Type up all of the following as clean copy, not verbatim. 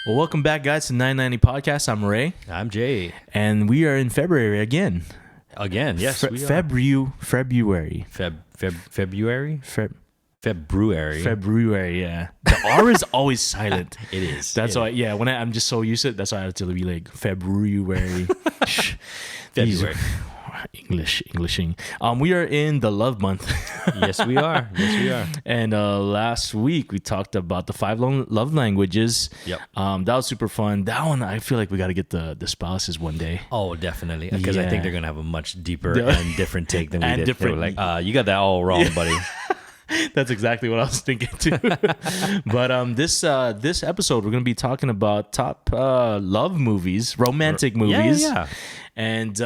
Well, welcome back, guys, to 990 Podcast. I'm Ray, I'm Jay. and we are in February again. Again, yes, we are. February. February? February, February. yeah. The R is always silent. It is. That's It why, yeah, when I'm just so used to it, that's why I have to be like, February. February. Englishing. We are in the love month. Yes, we are. Yes, we are. And last week we talked about the 5 love languages. Yep. That was super fun. That one, I feel like we got to get the spouses one day. Oh, definitely. Because I Yeah. think they're going to have a much deeper and different take than we And did. different- They were like, you got that all wrong, buddy. That's exactly what I was thinking too. But this episode, we're going to be talking about top love movies, romantic movies. Yeah. And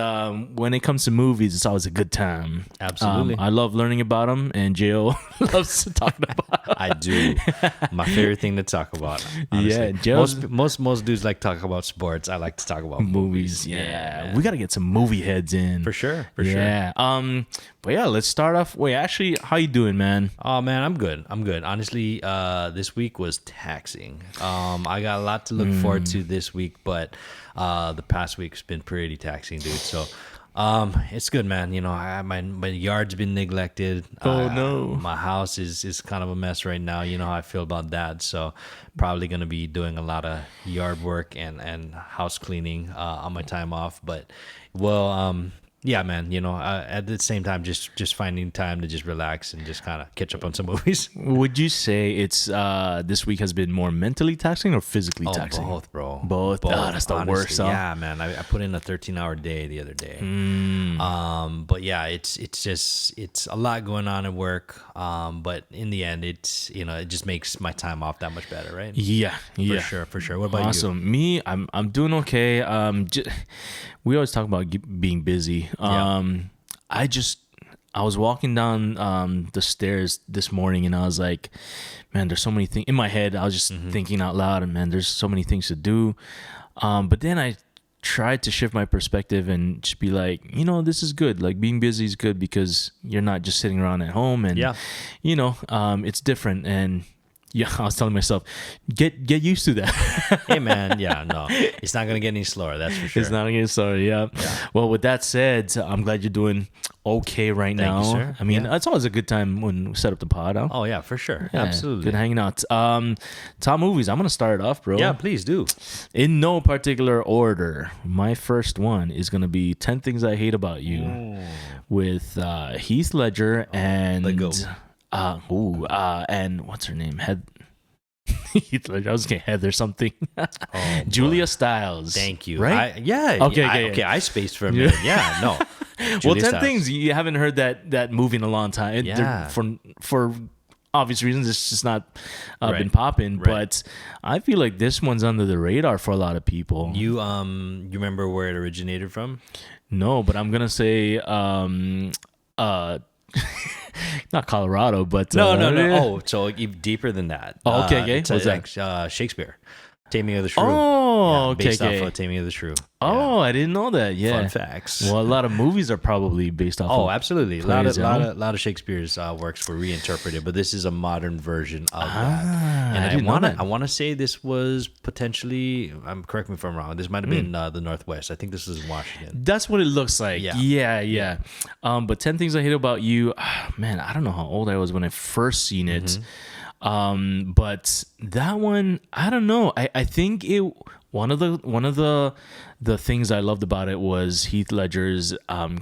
when it comes to movies, it's always a good time. Absolutely. I love learning about them, and Jill loves talking about them. I do. My favorite thing to talk about. Honestly. Yeah, Joe's- most dudes like to talk about sports. I like to talk about Movies, yeah. We got to get some movie heads in. For sure. Yeah. But yeah, let's start off. Wait, actually, how you doing, man? Oh man, I'm good. Honestly, this week was taxing. I got a lot to look forward to this week, but the past week's been pretty taxing, dude. So it's good, man. You know, my yard's been neglected. Oh, no. My house is kind of a mess right now. You know how I feel about that. So probably gonna be doing a lot of yard work and house cleaning on my time off. But yeah, man, you know, at the same time, just finding time to just relax and just kind of catch up on some movies. Would you say it's this week has been more mentally taxing or physically taxing? Both, bro. Both? Ah, that's the honestly. worst, huh? Yeah, man. I put in a 13-hour day the other day. But yeah, it's a lot going on at work. But in the end, it just makes my time off that much better, right? Yeah. For sure. What about you? Awesome. Me, I'm doing okay. We always talk about being busy. I was walking down the stairs this morning, and I was like, man, there's so many things in my head. I was just thinking out loud, and man, there's so many things to do. But then I tried to shift my perspective and just be like, this is good. Like, being busy is good because you're not just sitting around at home, and it's different. And yeah, I was telling myself, get used to that. Hey, man. Yeah, no, it's not gonna get any slower. That's for sure. It's not again. Sorry. Yeah. Well, with that said, I'm glad you're doing okay right now. you, sir. I mean, Yeah. it's always a good time when we set up the pod. Huh? Oh yeah, for sure. Yeah, Absolutely. good hanging out. Top movies. I'm gonna start it off, bro. Yeah, please do. In no particular order. My first one is gonna be 10 Things I Hate About You with Heath Ledger and The GOAT. And what's her name? Heath Ledger. I was gonna Heather something. Oh, Julia boy. Stiles. Thank you. Right? Okay. I spaced for a minute. Yeah, no. Well, Julia 10 Stiles. things you haven't heard that movie in a long time. Yeah. For obvious reasons, it's just not been Right. popping. Right. But I feel like this one's under the radar for a lot of people. You remember where it originated from? No, but I'm gonna say not Colorado, but No. Oh, so even deeper than that. Oh, okay. It's What's like Shakespeare, Taming of the Shrew. Oh, Yeah, based okay. off of Taming of the Shrew. Oh, I didn't know that. Yeah. Fun facts. Well, a lot of movies are probably based off. Oh, of absolutely. A plays, lot of Shakespeare's works were reinterpreted, but this is a modern version of that. And I didn't know that. I want to say this was potentially. Correct me if I'm wrong. This might have been the Northwest. I think this was in Washington. That's what it looks like. Yeah. But 10 Things I Hate About You, man, I don't know how old I was when I first seen it. But that one, I don't know. I think one of the things I loved about it was Heath Ledger's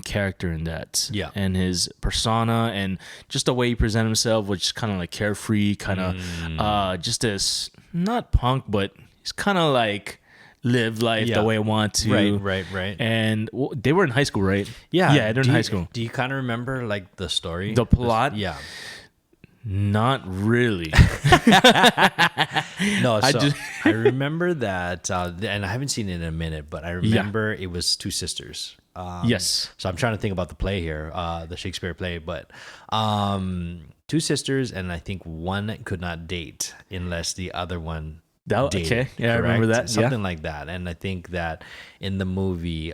character in that. Yeah. And his persona and just the way he presented himself, which is kind of like carefree, kind of just as not punk, but he's kind of like live life the way I want to. Right. And they were in high school, right? Yeah. Yeah, they're in high school. Do you kind of remember like the story? The plot? Yeah. Not really. No, so just- I remember that, and I haven't seen it in a minute, but I remember it was two sisters. Yes. So I'm trying to think about the play here, the Shakespeare play, but two sisters, and I think one could not date unless the other one dated. Okay. Yeah, I remember correct? that. Something like that. And I think that in the movie,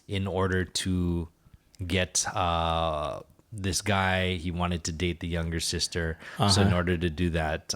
in order to get this guy, he wanted to date the younger sister. So in order to do that,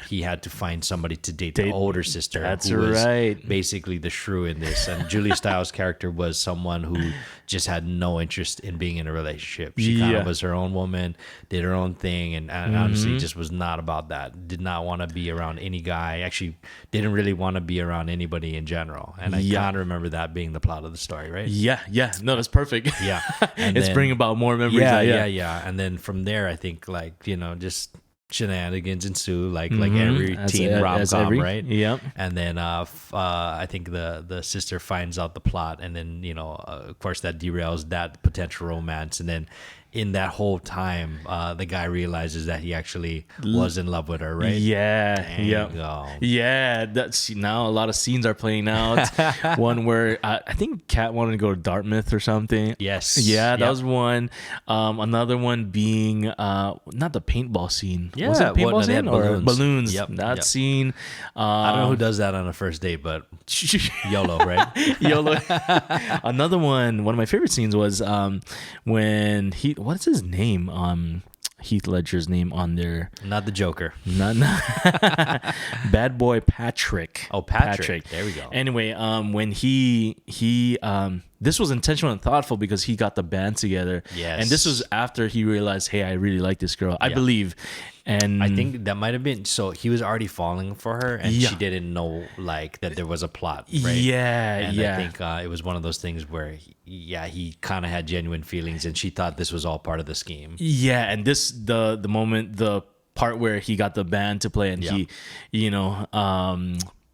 he had to find somebody to date the older sister. That's who was right. basically the shrew in this. And Julia Stiles' character was someone who just had no interest in being in a relationship. She kind of was her own woman, did her own thing, and honestly just was not about that. Did not want to be around any guy. Actually, didn't really want to be around anybody in general. And I kind of remember that being the plot of the story, right? Yeah. No, that's perfect. Yeah. And It's then- bringing about more memories. yeah. And then from there, I think like, just shenanigans ensue, like every teen rom-com, right? Yep. And then I think the sister finds out the plot, and then of course that derails that potential romance, and then in that whole time, the guy realizes that he actually was in love with her, right? Yeah. Yeah. Yeah. That's now a lot of scenes are playing out. One where I think Kat wanted to go to Dartmouth or something. Yes. Yeah, that Yep. was one. Another one being not the paintball scene. Yeah, Was it paintball well, no, they scene had or balloons. balloons? Yep, That yep. scene. I don't know who does that on a first date, but YOLO, right? YOLO. Another one of my favorite scenes was when what's his name? Heath Ledger's name on there. Not the Joker. Not Bad Boy Patrick. Oh, Patrick. There we go. Anyway, when he this was intentional and thoughtful because he got the band together. Yes. And this was after he realized, hey, I really like this girl. I believe. And I think that might have been, so he was already falling for her, and Yeah. she didn't know like that there was a plot, right? Yeah, And yeah. I think it was one of those things where he kind of had genuine feelings, and she thought this was all part of the scheme. Yeah, and this the moment, the part where he got the band to play and he,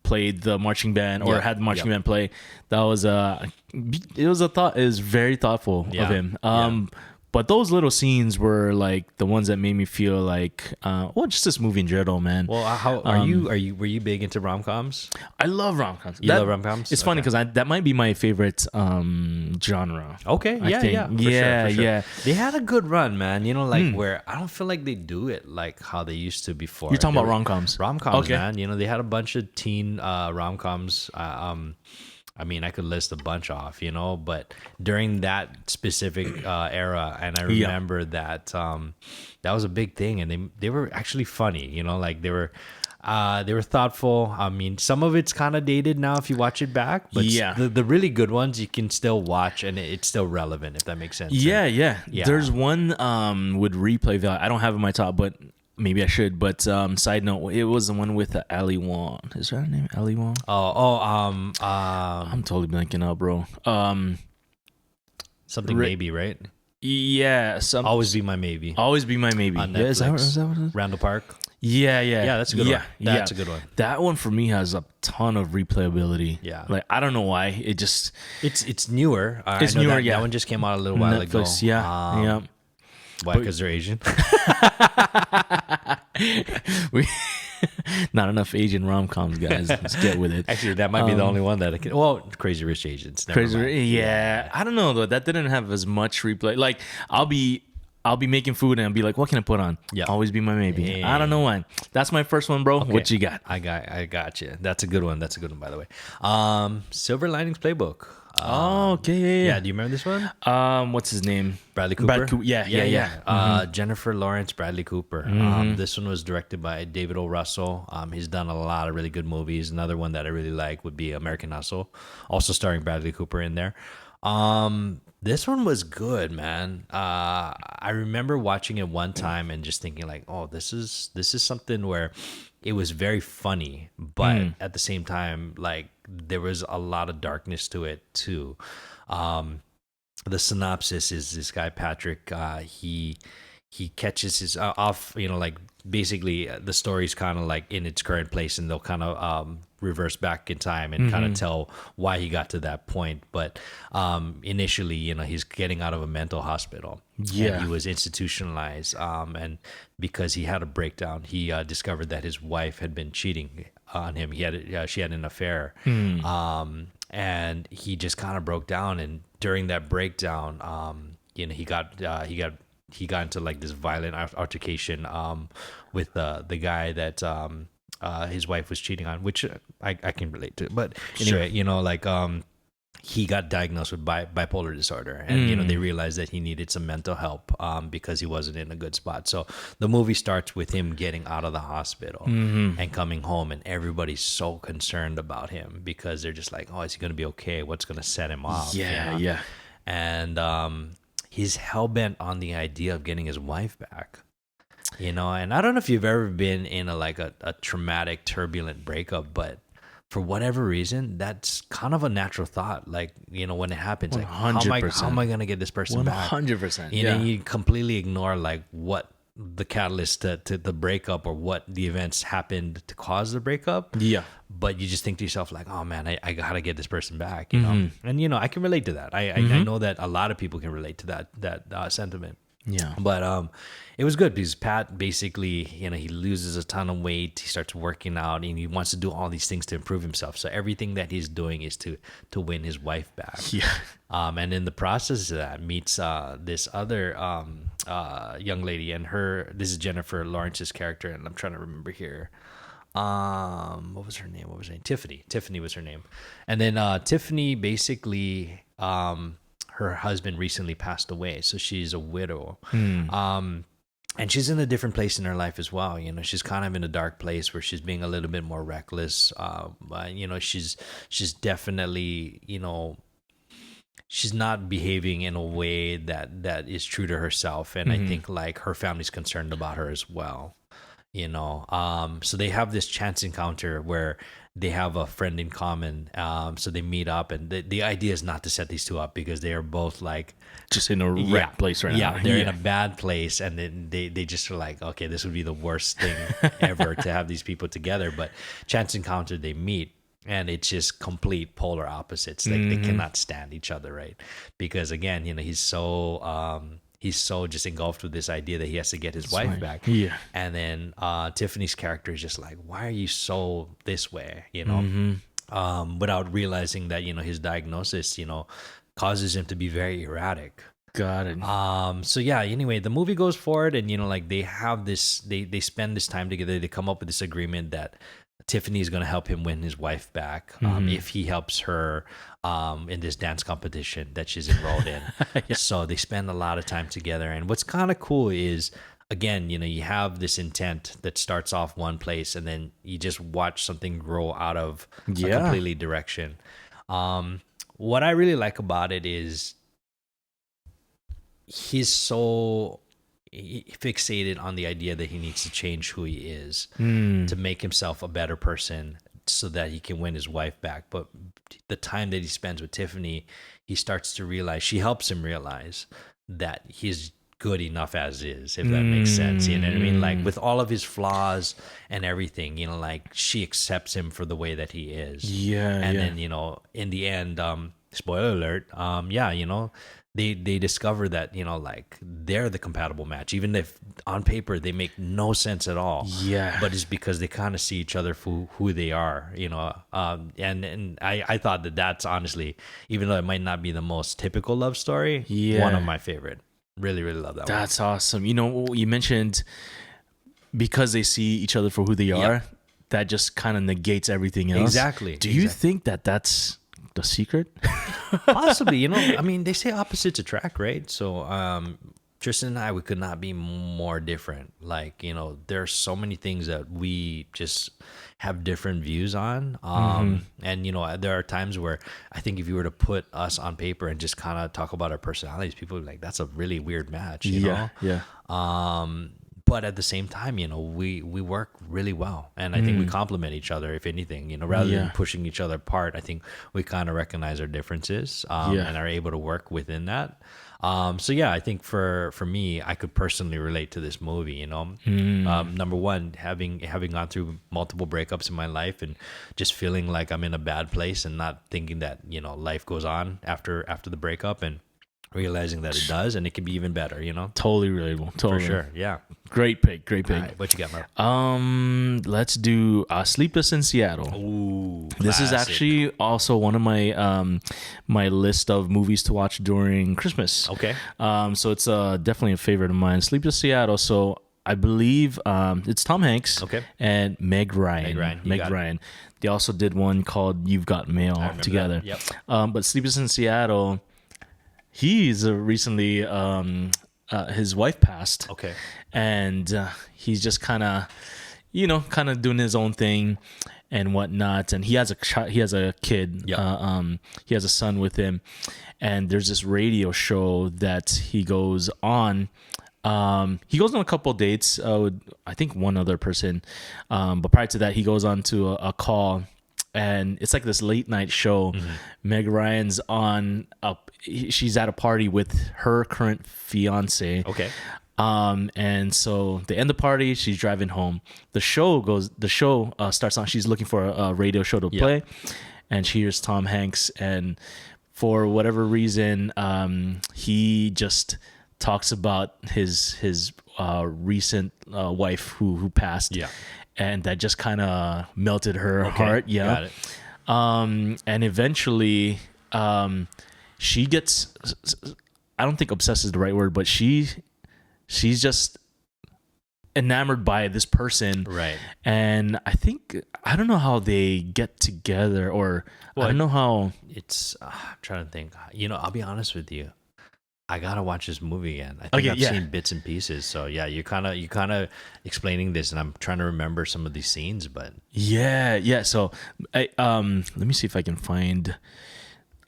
played the marching band or Yep, had the marching yep. band play. That was it was very thoughtful Yeah, of him. yeah. But those little scenes were like the ones that made me feel like, just this movie in general, man. Well, how were you big into rom-coms? I love rom-coms. You love rom-coms? It's funny Okay. because that might be my favorite genre. Okay, I yeah, think. yeah, for Yeah, sure. yeah. They had a good run, man. Where I don't feel like they do it like how they used to before. You're talking They about were- rom-coms. Rom-coms, Okay. man. They had a bunch of teen rom-coms. I mean, I could list a bunch off, but during that specific era, and I remember that that was a big thing, and they were actually funny, like they were thoughtful. I mean, some of it's kind of dated now if you watch it back, but Yeah. the really good ones you can still watch, and it's still relevant, if that makes sense. Yeah. Yeah. There's one with replay value. I don't have it in my top, but maybe I should. But side note, it was the one with Ali Wong. Is that her name? Ali Wong? I'm totally blanking out, bro. Something maybe, right? Yeah. Always Be My Maybe. Always Be My Maybe. On Yeah, is that Netflix. what it is? Randall Park. Yeah. Yeah, that's a good one. That's a good one. That one for me has a ton of replayability. Yeah. Like, I don't know why. It just... It's newer. It's I know newer, that, yeah. That one just came out a little while ago. Netflix, yeah. Why? Because they're Asian. We not enough Asian rom-coms, guys. Let's get with it. Actually, that might be the only one that I can. Well, Crazy Rich Asians. Never Crazy, mind. yeah. I don't know though. That didn't have as much replay. Like I'll be making food and I'll be like, what can I put on? Yeah. Always Be My Maybe. Yeah. I don't know why. That's my first one, bro. Okay. What you got? I got you. That's a good one. That's a good one, by the way. Silver Linings Playbook. Okay. Yeah. Do you remember this one? What's his name? Bradley Cooper. Yeah. Jennifer Lawrence, Bradley Cooper. This one was directed by David O. Russell. He's done a lot of really good movies. Another one that I really like would be American Hustle, also starring Bradley Cooper in there. This one was good, man. I remember watching it one time and just thinking like, oh, this is something where it was very funny, but at the same time, like there was a lot of darkness to it too. The synopsis is this guy Patrick. He catches his off. Like basically the story's kind of like in its current place, and they'll kind of reverse back in time and kind of tell why he got to that point. But initially, he's getting out of a mental hospital. Yeah. And he was institutionalized. And because he had a breakdown, he discovered that his wife had been cheating on him. She had an affair. And he just kind of broke down. And during that breakdown, he got into like this violent altercation with the guy that his wife was cheating on, which I can relate to. But anyway, he got diagnosed with bipolar disorder, and you know they realized that he needed some mental help because he wasn't in a good spot. So the movie starts with him getting out of the hospital and coming home, and everybody's so concerned about him because they're just like, oh, is he going to be okay? What's going to set him off? Yeah. And he's hell-bent on the idea of getting his wife back, you know. And I don't know if you've ever been in a traumatic, turbulent breakup, but for whatever reason, that's kind of a natural thought. Like, you know, when it happens, like, how am I going to get this person back? 100%. You know, you completely ignore like what the catalyst to the breakup or what the events happened to cause the breakup. Yeah. But you just think to yourself like, oh man, I gotta get this person back, you know? And, you know, I can relate to that. I know that a lot of people can relate to that sentiment. Yeah. But it was good because Pat basically, you know, he loses a ton of weight. He starts working out and he wants to do all these things to improve himself. So everything that he's doing is to win his wife back. Yeah. And in the process of that, meets this other young lady, and this is Jennifer Lawrence's character, and I'm trying to remember here. What was her name? Tiffany. Tiffany was her name. And then Tiffany basically her husband recently passed away, so she's a widow. And she's in a different place in her life as well. You know, she's kind of in a dark place where she's being a little bit more reckless. You know, she's definitely, you know, she's not behaving in a way that is true to herself. And I think like her family's concerned about her as well. You know, so they have this chance encounter where they have a friend in common. So they meet up, and the idea is not to set these two up because they are both like just in a wrecked place right now. Yeah, they're in a bad place, and then they just are like, okay, this would be the worst thing ever to have these people together. But chance encounter, they meet, and it's just complete polar opposites. Like they cannot stand each other, right? Because again, you know, he's so just engulfed with this idea that he has to get his wife back. Yeah. And then Tiffany's character is just like, why are you so this way? You know, without realizing that, you know, his diagnosis, you know, causes him to be very erratic. Got it. So yeah, anyway, the movie goes forward, and, you know, like they have this, they spend this time together. They come up with this agreement that Tiffany is going to help him win his wife back if he helps her in this dance competition that she's enrolled in. Yeah. So they spend a lot of time together. And what's kind of cool is, again, you know, you have this intent that starts off one place, and then you just watch something grow out of a completely direction. What I really like about it is he's so fixated on the idea that he needs to change who he is to make himself a better person so that he can win his wife back. But the time that he spends with Tiffany, he starts to realize, she helps him realize that he's good enough as is, if that makes sense. You know what I mean? Like with all of his flaws and everything, you know, like she accepts him for the way that he is. And then, you know, in the end, spoiler alert, you know, they discover that, you know, like they're the compatible match, even if on paper they make no sense at all. Yeah. But it's because they kind of see each other for who they are, you know. And I thought that that's honestly, even though it might not be the most typical love story, one of my favorite. Really, really love that one. That's awesome. You know, you mentioned because they see each other for who they are, that just kind of negates everything else. Exactly. Do you think that that's the secret? Possibly, you know, I mean, they say opposites attract, right? So Tristan and I, we could not be more different. Like, you know, there are so many things that we just have different views on. And, you know, there are times where I think if you were to put us on paper and just kind of talk about our personalities, people would be like, that's a really weird match, you know? But at the same time, you know, we work really well, and I think we complement each other, if anything, you know, rather than pushing each other apart. I think we kind of recognize our differences and are able to work within that. So yeah, I think for me, I could personally relate to this movie, you know. Number one, having gone through multiple breakups in my life and just feeling like I'm in a bad place and not thinking that, you know, life goes on after the breakup, and realizing that it does, and it can be even better, you know. Totally relatable. Totally. For sure. Yeah. Great pick. All right, what you got, Mo? Let's do Sleepless in Seattle. Ooh, this is actually also one of my my list of movies to watch during Christmas. Okay. So it's definitely a favorite of mine. Sleepless Seattle. So I believe it's Tom Hanks. Okay. And Meg Ryan. Meg Ryan. Ryan. They also did one called You've Got Mail together. Yep. But Sleepless in Seattle, he's recently his wife passed. Okay. And he's just kind of doing his own thing and whatnot. And he has a kid. Yep. He has a son with him. And there's this radio show that he goes on. He goes on a couple dates with, I think, one other person. But prior to that, he goes on to a call. And it's like this late night show. Mm-hmm. Meg Ryan's she's at a party with her current fiance. Okay. And so they end the party. She's driving home. The show starts on. She's looking for a radio show to play, and she hears Tom Hanks. And for whatever reason, he just talks about his recent wife who passed. Yeah, and that just kind of melted her heart. Yeah, got it. And eventually, she gets. I don't think obsessed is the right word, but she's just enamored by this person. Right. And I don't know how they get together, or I don't know how. It's, I'm trying to think. I'll be honest with you. I gotta watch this movie again. I think I've seen bits and pieces. So yeah, you're kind of explaining this, and I'm trying to remember some of these scenes. But yeah. So let me see if I can find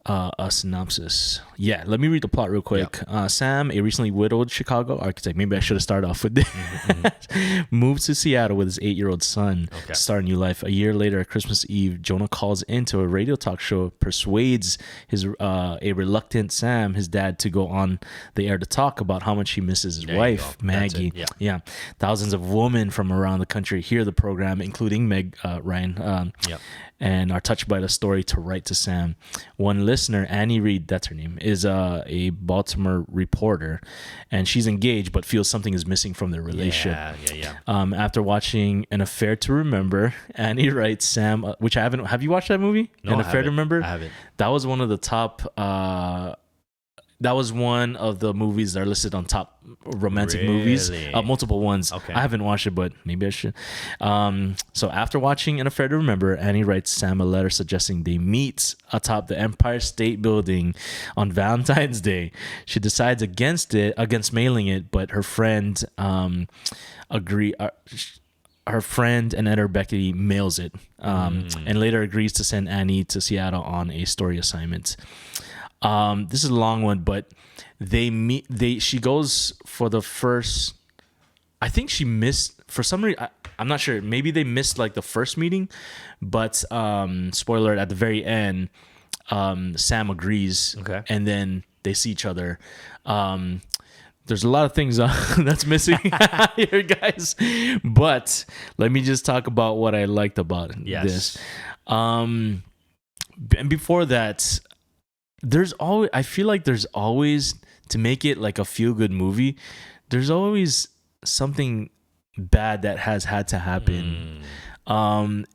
a synopsis. Yeah, let me read the plot real quick. Yep. Sam, a recently widowed Chicago architect, maybe I should have started off with this, moves to Seattle with his 8-year-old son to start a new life. A year later, at Christmas Eve, Jonah calls into a radio talk show, persuades a reluctant Sam, his dad, to go on the air to talk about how much he misses his wife, Maggie. Yeah. Thousands of women from around the country hear the program, including Meg Ryan. And are touched by the story to write to Sam. One listener, Annie Reed, that's her name, is a Baltimore reporter, and she's engaged but feels something is missing from their relationship. After watching An Affair to Remember, Annie writes Sam, which I haven't. Have you watched that movie? No, An Affair to Remember? I haven't. That was one of the top. That was one of the movies that are listed on top romantic movies. Multiple ones. Okay. I haven't watched it, but maybe I should. So after watching An Affair to Remember, Annie writes Sam a letter suggesting they meet atop the Empire State Building on Valentine's Day. She decides against mailing it, but her friend her friend and editor Becky mails it, and later agrees to send Annie to Seattle on a story assignment. This is a long one, but they meet. She goes for the first. I think she missed for some reason. I'm not sure. Maybe they missed like the first meeting, but spoiler at the very end, Sam agrees. Okay, and then they see each other. There's a lot of things that's missing here, guys. But let me just talk about what I liked about this. And before that. I feel like there's always, to make it like a feel-good movie, there's always something bad that has had to happen. And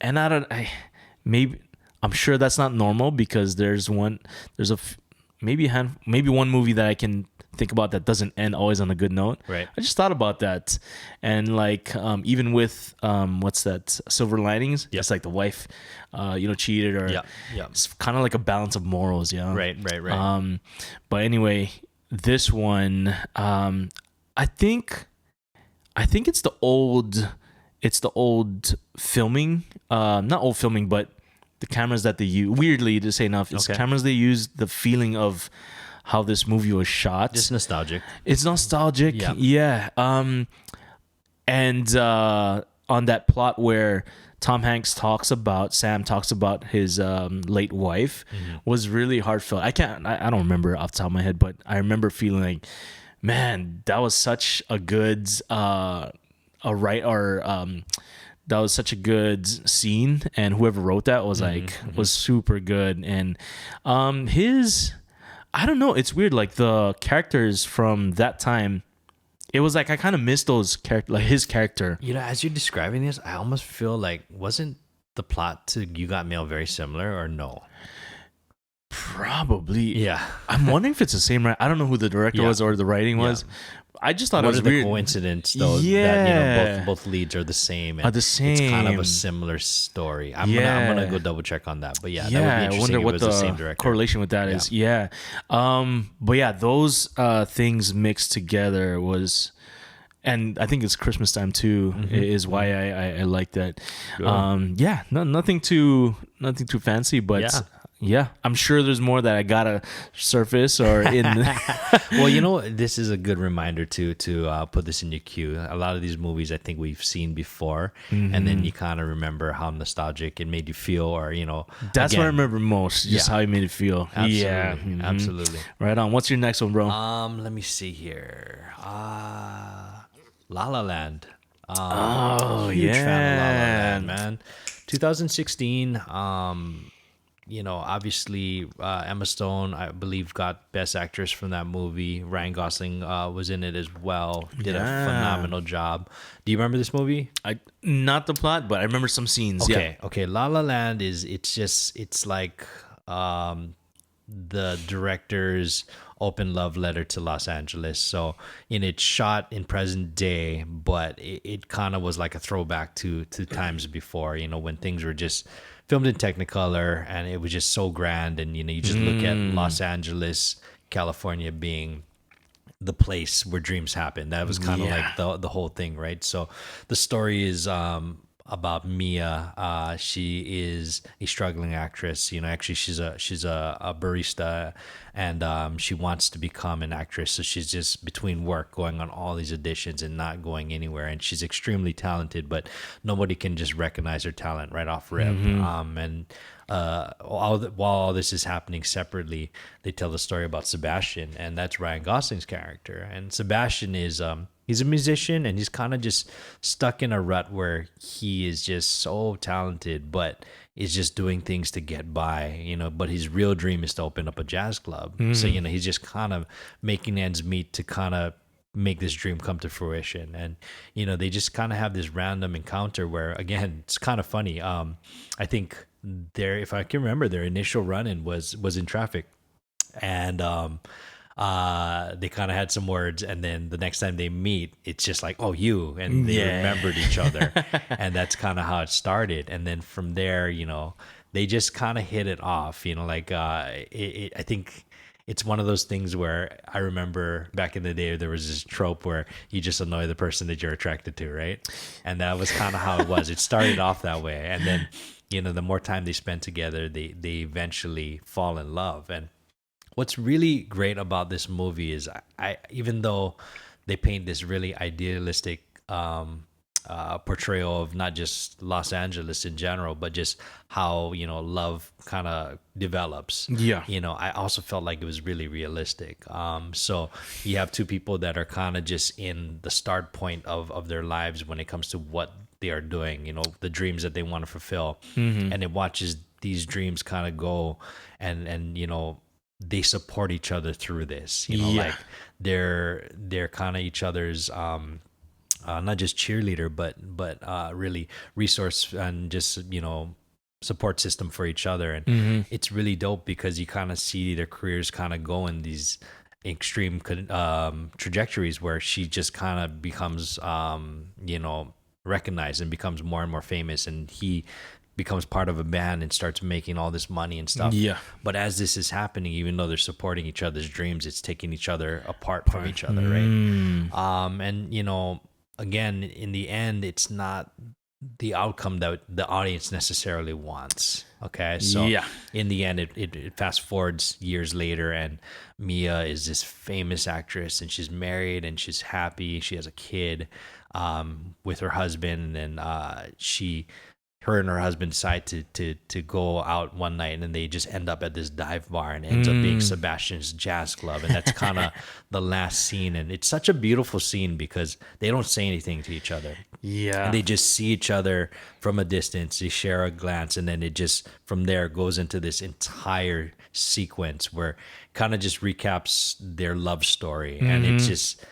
maybe I'm sure that's not normal, because maybe one movie that I can think about that doesn't end always on a good note. Right. I just thought about that, and like even with what's that, Silver Linings? It's like the wife, cheated, or it's kind of like a balance of morals. Yeah. Right. But anyway, this one, I think it's the old filming, not old filming, but the cameras that they use. Weirdly, to say enough, it's cameras they use. The feeling of how this movie was shot. Just nostalgic. It's nostalgic. Yeah. And on that plot where Sam talks about his late wife, was really heartfelt. I don't remember off the top of my head, but I remember feeling like, man, that was such a good that was such a good scene, and whoever wrote that was was super good. And I don't know, it's weird, like the characters from that time, it was like I kind of missed those characters, like his character. As you're describing this, I almost feel like, wasn't the plot to You Got Mail very similar, or no? Probably. Yeah. I'm wondering if it's the same. I don't know who the director was or the writing was. I just thought it What was are the weird. coincidence though that Yeah. both leads are the same, Are and the it's kind of a same. similar story. I'm gonna Yeah. go double check on that, but yeah, that would be Yeah, I interesting wonder if it what was the same the director. correlation with that Yeah. is. Yeah. But yeah, those things mixed together was, and I think it's Christmas time too, is why I like that. Good. Yeah, no, nothing too fancy, but Yeah. yeah, I'm sure there's more that I gotta surface or in. Well, you know, this is a good reminder to put this in your queue. A lot of these movies I think we've seen before, and then you kind of remember how nostalgic it made you feel, or That's what I again, remember most, just Yeah. how it made it feel. Absolutely, Yeah, mhm. absolutely. Right on. What's your next one, bro? Let me see here. La La Land. Oh, Huge fan of La La yeah. Land, man. 2016. Obviously Emma Stone, I believe, got Best Actress from that movie. Ryan Gosling was in it as well. Did a Yeah. phenomenal job. Do you remember this movie? I not the plot, but I remember some scenes. Okay, okay. La La Land it's like the director's open love letter to Los Angeles. So, it's shot in present day, but it kind of was like a throwback to times before, when things were just filmed in Technicolor and it was just so grand. And, you just look at Los Angeles, California being the place where dreams happen. That was kind of Yeah. like the whole thing, right? So the story is about Mia. She is a struggling actress. Actually she's a barista, and she wants to become an actress. So she's just between work, going on all these auditions and not going anywhere. And she's extremely talented, but nobody can just recognize her talent right off rip. And while all this is happening separately, they tell the story about Sebastian, and that's Ryan Gosling's character. And Sebastian is he's a musician, and he's kind of just stuck in a rut where he is just so talented, but is just doing things to get by, but his real dream is to open up a jazz club. So, he's just kind of making ends meet to kind of make this dream come to fruition. And they just kind of have this random encounter where, again, it's kind of funny. I think if I can remember, their initial run-in was in traffic, and they kind of had some words, and then the next time they meet, it's just like, oh, you, and they remembered each other. And that's kind of how it started. And then from there, they just kind of hit it off. I think it's one of those things where I remember back in the day, there was this trope where you just annoy the person that you're attracted to, right? And that was kind of how it was. It started off that way, and then the more time they spend together, they eventually fall in love. And what's really great about this movie is, I even though they paint this really idealistic portrayal of not just Los Angeles in general, but just how love kind of develops. Yeah. I also felt like it was really realistic. So you have two people that are kind of just in the start point of their lives when it comes to what they are doing, the dreams that they want to fulfill. And it watches these dreams kind of go, and they support each other through this. Like they're kind of each other's not just cheerleader, but really resource and just support system for each other. And it's really dope because you kind of see their careers kind of go in these extreme trajectories where she just kind of becomes recognized and becomes more and more famous, and he becomes part of a band and starts making all this money and stuff. Yeah. But as this is happening, even though they're supporting each other's dreams, it's taking each other apart from each other, right? And again, in the end, it's not the outcome that the audience necessarily wants. Okay, so in the end, it fast forwards years later, and Mia is this famous actress, and she's married, and she's happy. She has a kid with her husband, and her and her husband decide to go out one night, and then they just end up at this dive bar, and it ends up being Sebastian's jazz club. And that's kind of the last scene. And it's such a beautiful scene because they don't say anything to each other. Yeah. And they just see each other from a distance. They share a glance, and then it just from there goes into this entire sequence where kind of just recaps their love story. And it's just,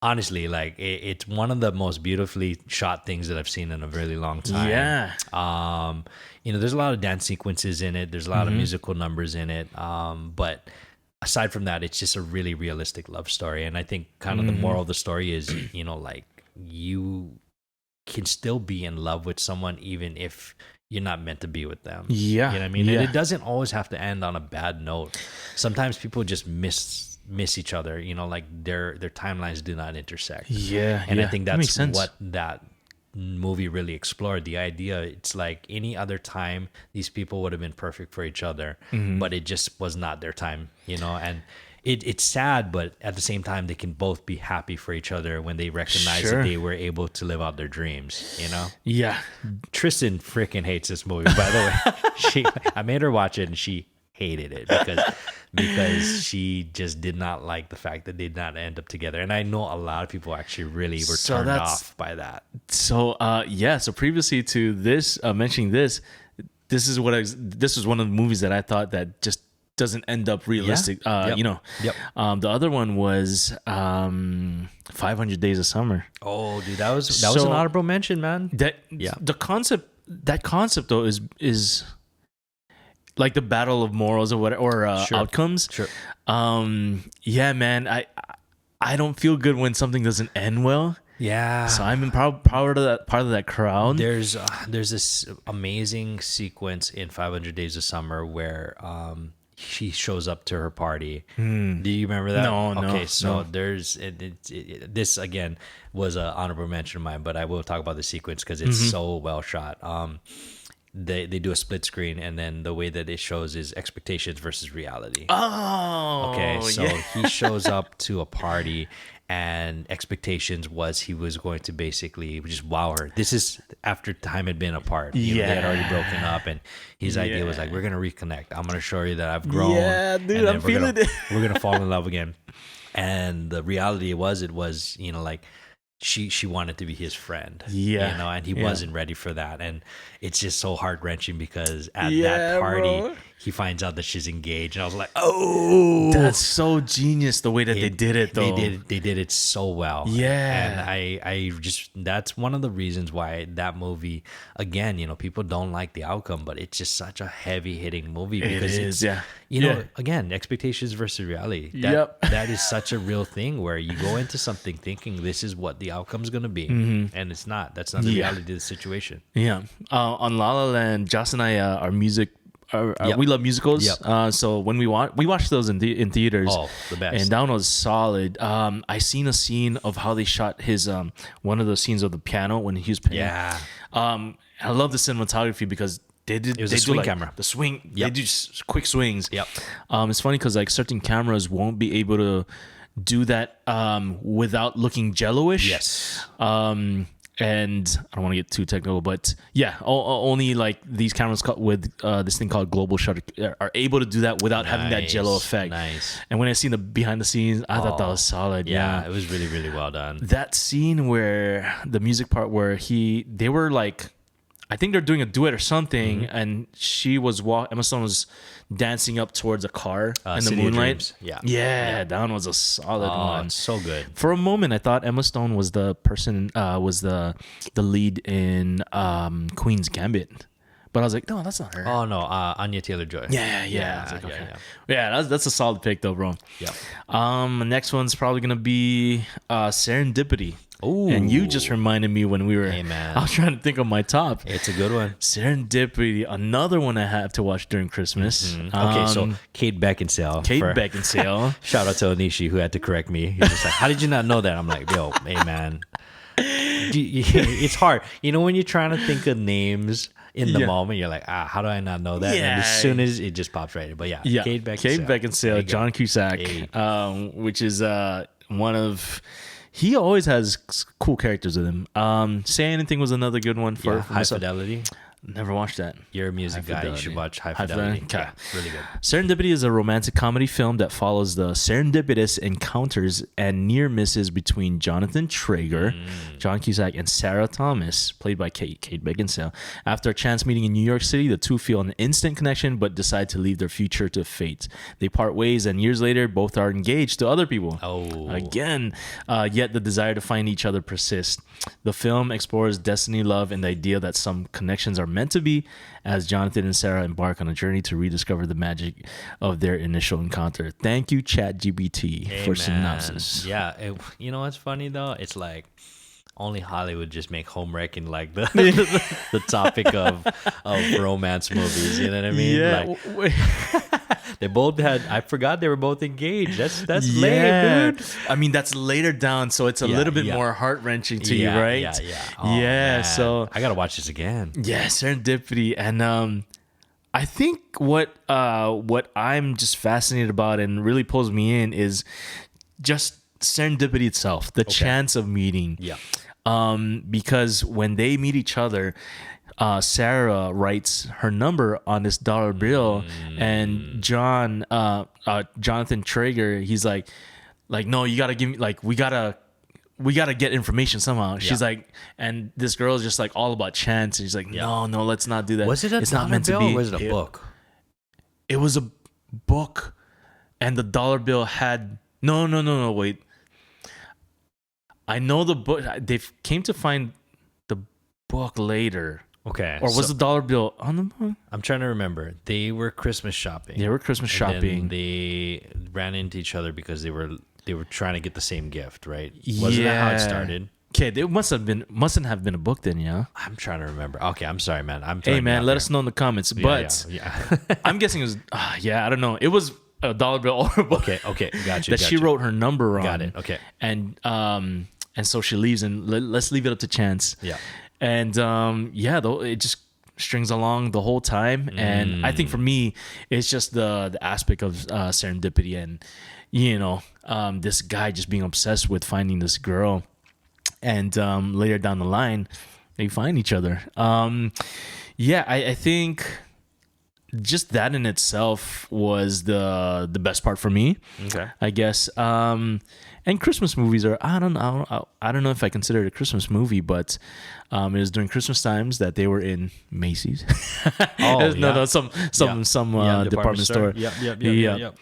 honestly, like it's one of the most beautifully shot things that I've seen in a really long time. Yeah. There's a lot of dance sequences in it. There's a lot of musical numbers in it. But aside from that, it's just a really realistic love story. And I think kind of the moral of the story is, like you can still be in love with someone even if you're not meant to be with them. Yeah. You know what I mean? Yeah. And it doesn't always have to end on a bad note. Sometimes people just miss each other, like their timelines do not intersect. Yeah. And yeah. I think That makes that's sense. what that movie really explored. The idea, it's like any other time these people would have been perfect for each other, but it just was not their time, and it's sad, but at the same time they can both be happy for each other when they recognize Sure. that they were able to live out their dreams. Yeah. Tristan freaking hates this movie, by the way. I made her watch it and she hated it because she just did not like the fact that they did not end up together. And I know a lot of people actually really were So turned that's- off by that. So so previously to this, mentioning this is this was one of the movies that I thought that just doesn't end up realistic. Yep. Yep. The other one was 500 Days of Summer. Oh, dude, that was an So- honorable mention, man. The concept though is like the battle of morals or whatever, or Sure. outcomes. Sure. Yeah, man, I don't feel good when something doesn't end well. Yeah. So I'm in part of that crowd. There's this amazing sequence in 500 Days of Summer where she shows up to her party. Do you remember that? No, Okay, so no. there's this again was an honorable mention of mine, but I will talk about the sequence because it's so well shot. They do a split screen, and then the way that it shows is expectations versus reality. Oh, Okay, so yeah. he shows up to a party, and expectations was he was going to basically just wow her. This is after time had been apart. They had already broken up, and his idea was like, we're gonna reconnect. I'm gonna show you that I've grown. Yeah, dude, and then I'm feeling it. We're gonna fall in love again. And the reality was, like she wanted to be his friend. Yeah, and he yeah. wasn't ready for that. And it's just so heart wrenching because at Yeah, that party, bro. he finds out that she's engaged, and I was like, oh, That's so genius the way that they did it though. They did it so well. Yeah. And I just, that's one of the reasons why that movie, again, people don't like the outcome, but it's just such a heavy hitting movie because is, yeah. again, expectations versus reality. Yep. That is such a real thing where you go into something thinking this is what the outcome's going to be. And it's not. That's not the Yeah. reality of the situation. Yeah. On La La Land, Josh and I are music. Yep. We love musicals. Yep. So when we watched those in theaters. Oh, the best. And that one was solid. I seen a scene of how they shot his one of the scenes of the piano when he was playing. Yeah. I love the cinematography because they did. It was they a do swing like camera. The swing. They Yep. do quick swings. Yep. It's funny because like certain cameras won't be able to do that without looking jello-ish. Yes. And I don't want to get too technical, but yeah, only like these cameras with this thing called global shutter are able to do that without having that jello Nice, effect. nice. And when I seen the behind the scenes, I thought that was solid. Yeah, it was really, really well done. That scene where the music part where they were like, I think they're doing a duet or something, Mm-hmm. and Emma Stone was dancing up towards a car in the City of moonlight. Dreams. Yeah. Yeah, that one was a solid Oh, one. it's so good. For a moment, I thought Emma Stone was the person, was the lead in Queen's Gambit, but I was like, no, that's not her. Oh no, Anya Taylor-Joy. Yeah. I was yeah, like, okay. yeah. Yeah, that's a solid pick though, bro. Yeah. Next one's probably gonna be Serendipity. Ooh. And you just reminded me when we were. Hey, man. I was trying to think of my top. It's a good one. Serendipity, another one I have to watch during Christmas. Okay, so Kate Beckinsale. Kate Beckinsale. Shout out to Onishi who had to correct me. He was just like, "How did you not know that?" I'm like, "Yo, hey man, it's hard. When you're trying to think of names in the Yeah. moment, you're like, how do I not know that?" Yeah. And as soon as it just pops right in. But yeah, Yeah, Kate Beckinsale. There you go. John Cusack, Hey. which is one of. He always has cool characters with him. Say Anything was another good one for High myself. Fidelity. Never watched that. You're a music guy. You Fidelity. should watch High High Fidelity. Fidelity? Okay. Yeah, really good. Serendipity is a romantic comedy film that follows the serendipitous encounters and near misses between Jonathan Traeger, John Cusack, and Sarah Thomas, played by Kate Beckinsale. After a chance meeting in New York City, the two feel an instant connection but decide to leave their future to fate. They part ways, and years later, both are engaged to other people. Oh. Again, yet the desire to find each other persists. The film explores destiny, love, and the idea that some connections are meant to be, as Jonathan and Sarah embark on a journey to rediscover the magic of their initial encounter. Thank you, ChatGPT, for synopsis. Yeah, you know what's funny though? It's like only Hollywood just make home wrecking like the the topic of romance movies. You know what I mean? Yeah. Like, they both had. I forgot they were both engaged. That's Yeah. late, dude. I mean, that's later down, so it's a little bit more heart wrenching to you, right? Yeah. Oh, Yeah, man. so I gotta watch this again. yeah, serendipity, and I think what I'm just fascinated about and really pulls me in is just serendipity itself, the chance of meeting. Yeah. Because when they meet each other, Sarah writes her number on this dollar bill, and Jonathan Traeger, he's like, no, you gotta give me, like, we gotta get information somehow. She's like, and this girl is just like all about chance. And she's like, no, let's not do that. Was it a it's dollar not meant bill to be. or was it a book? It was a book, and the dollar bill had no. Wait, I know the book. They came to find the book later. Okay. Or was the dollar bill on the book? I'm trying to remember. They were Christmas shopping. They were Christmas shopping. Then they ran into each other because they were trying to get the same gift, right? Wasn't that how it started? Okay, it mustn't have been a book then, yeah. I'm trying to remember. Okay, I'm sorry, man. Hey, man, let us know in the comments. But yeah. I'm guessing it was. I don't know. It was a dollar bill or a book. Okay, got you. That she wrote her number on. Got it. Okay. And so she leaves, and let's leave it up to chance. Yeah. And though it just strings along the whole time. And I think for me, it's just the aspect of serendipity, and this guy just being obsessed with finding this girl, and later down the line, they find each other. I think just that in itself was the best part for me. Okay. I guess. And Christmas movies are, I don't know if I consider it a Christmas movie, but it was during Christmas times that they were in Macy's. Some department store. Yep.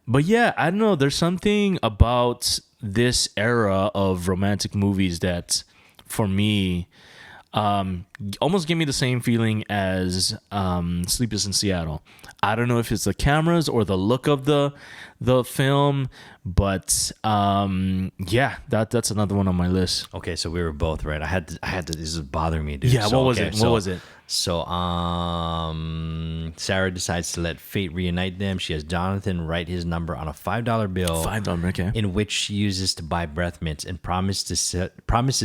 But yeah, I don't know. There's something about this era of romantic movies that, for me, almost gave me the same feeling as Sleepless in Seattle. I don't know if it's the cameras or the look of the film, but that's another one on my list. Okay, so we were both right. I had to. This is bothering me, dude. Yeah, so, what was it? So, Sarah decides to let fate reunite them. She has Jonathan write his number on a $5 bill. $5, okay. In which she uses to buy breath mints, and promises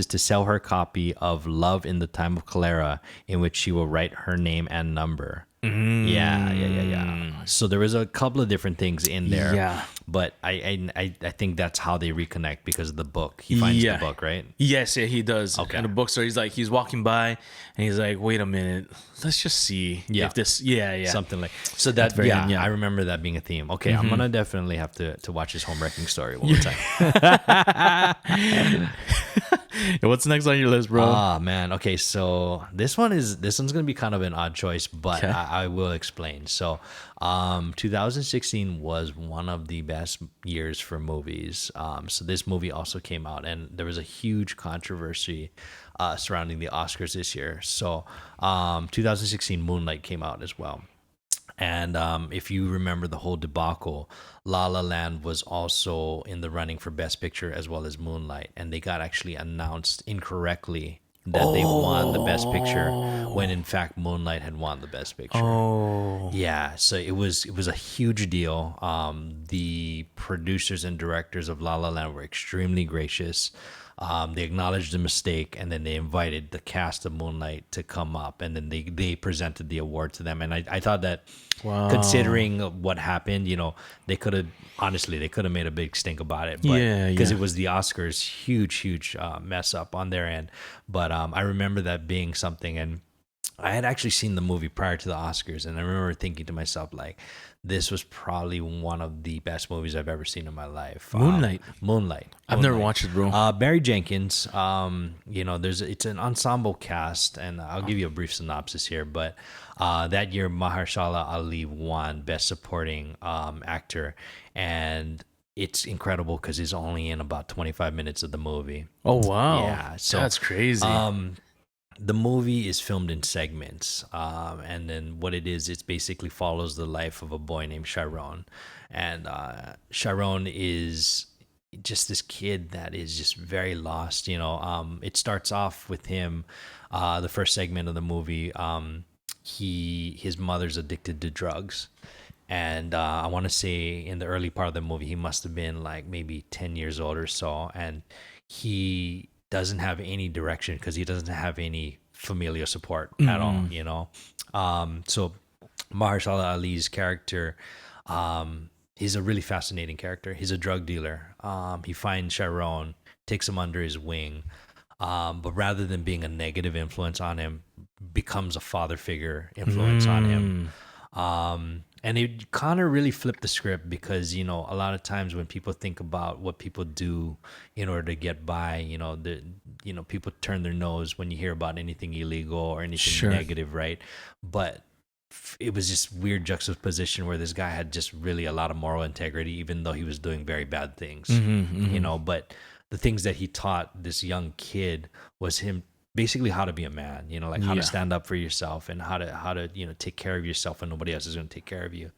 to sell her copy of Love in the Time of Cholera, in which she will write her name and number. Yeah. So there was a couple of different things in there. Yeah. But I think that's how they reconnect because of the book. He finds the book, right? Yes, yeah, he does. Okay. In the bookstore, he's walking by, and he's like, "Wait a minute, let's just see if this." Yeah. Something like so. That very yeah, end, yeah. I remember that being a theme. Okay, I'm gonna definitely have to watch this home wrecking story one more time. What's next on your list, bro? Ah, man. Okay, so this one's gonna be kind of an odd choice, but Okay. I will explain. So, 2016 was one of the best years for movies. So this movie also came out, and there was a huge controversy surrounding the Oscars this year. So, 2016 Moonlight came out as well. And if you remember the whole debacle, La La Land was also in the running for Best Picture as well as Moonlight. And they got actually announced incorrectly that they won the Best Picture when in fact Moonlight had won the Best Picture. Oh. Yeah, so it was a huge deal. The producers and directors of La La Land were extremely gracious. They acknowledged the mistake, and then they invited the cast of Moonlight to come up, and then they presented the award to them. And I thought that, considering what happened, they could have made a big stink about it, but because it was the Oscars, huge mess up on their end. But I remember that being something, and I had actually seen the movie prior to the Oscars, and I remember thinking to myself, like, this was probably one of the best movies I've ever seen in my life. Moonlight. I've never watched it, bro. Barry Jenkins. It's an ensemble cast, and I'll give you a brief synopsis here. But that year, Mahershala Ali won Best Supporting Actor, and it's incredible because he's only in about 25 minutes of the movie. Oh wow, Yeah, so that's crazy. the movie is filmed in segments, and then what it is, it basically follows the life of a boy named Chiron, and Chiron is just this kid that is just very lost. It starts off with him. The first segment of the movie, his mother's addicted to drugs, and I want to say in the early part of the movie, he must have been like maybe 10 years old or so, and he doesn't have any direction because he doesn't have any familial support at all, so Mahershala Ali's character, he's a really fascinating character. He's a drug dealer. He finds Chiron, takes him under his wing, but rather than being a negative influence on him, becomes a father figure influence on him. And it kind of really flipped the script because, a lot of times when people think about what people do in order to get by, people turn their nose when you hear about anything illegal or anything negative, right? But it was just weird juxtaposition where this guy had just really a lot of moral integrity, even though he was doing very bad things, but the things that he taught this young kid was him basically how to be a man, like how to stand up for yourself and how to take care of yourself when nobody else is going to take care of you.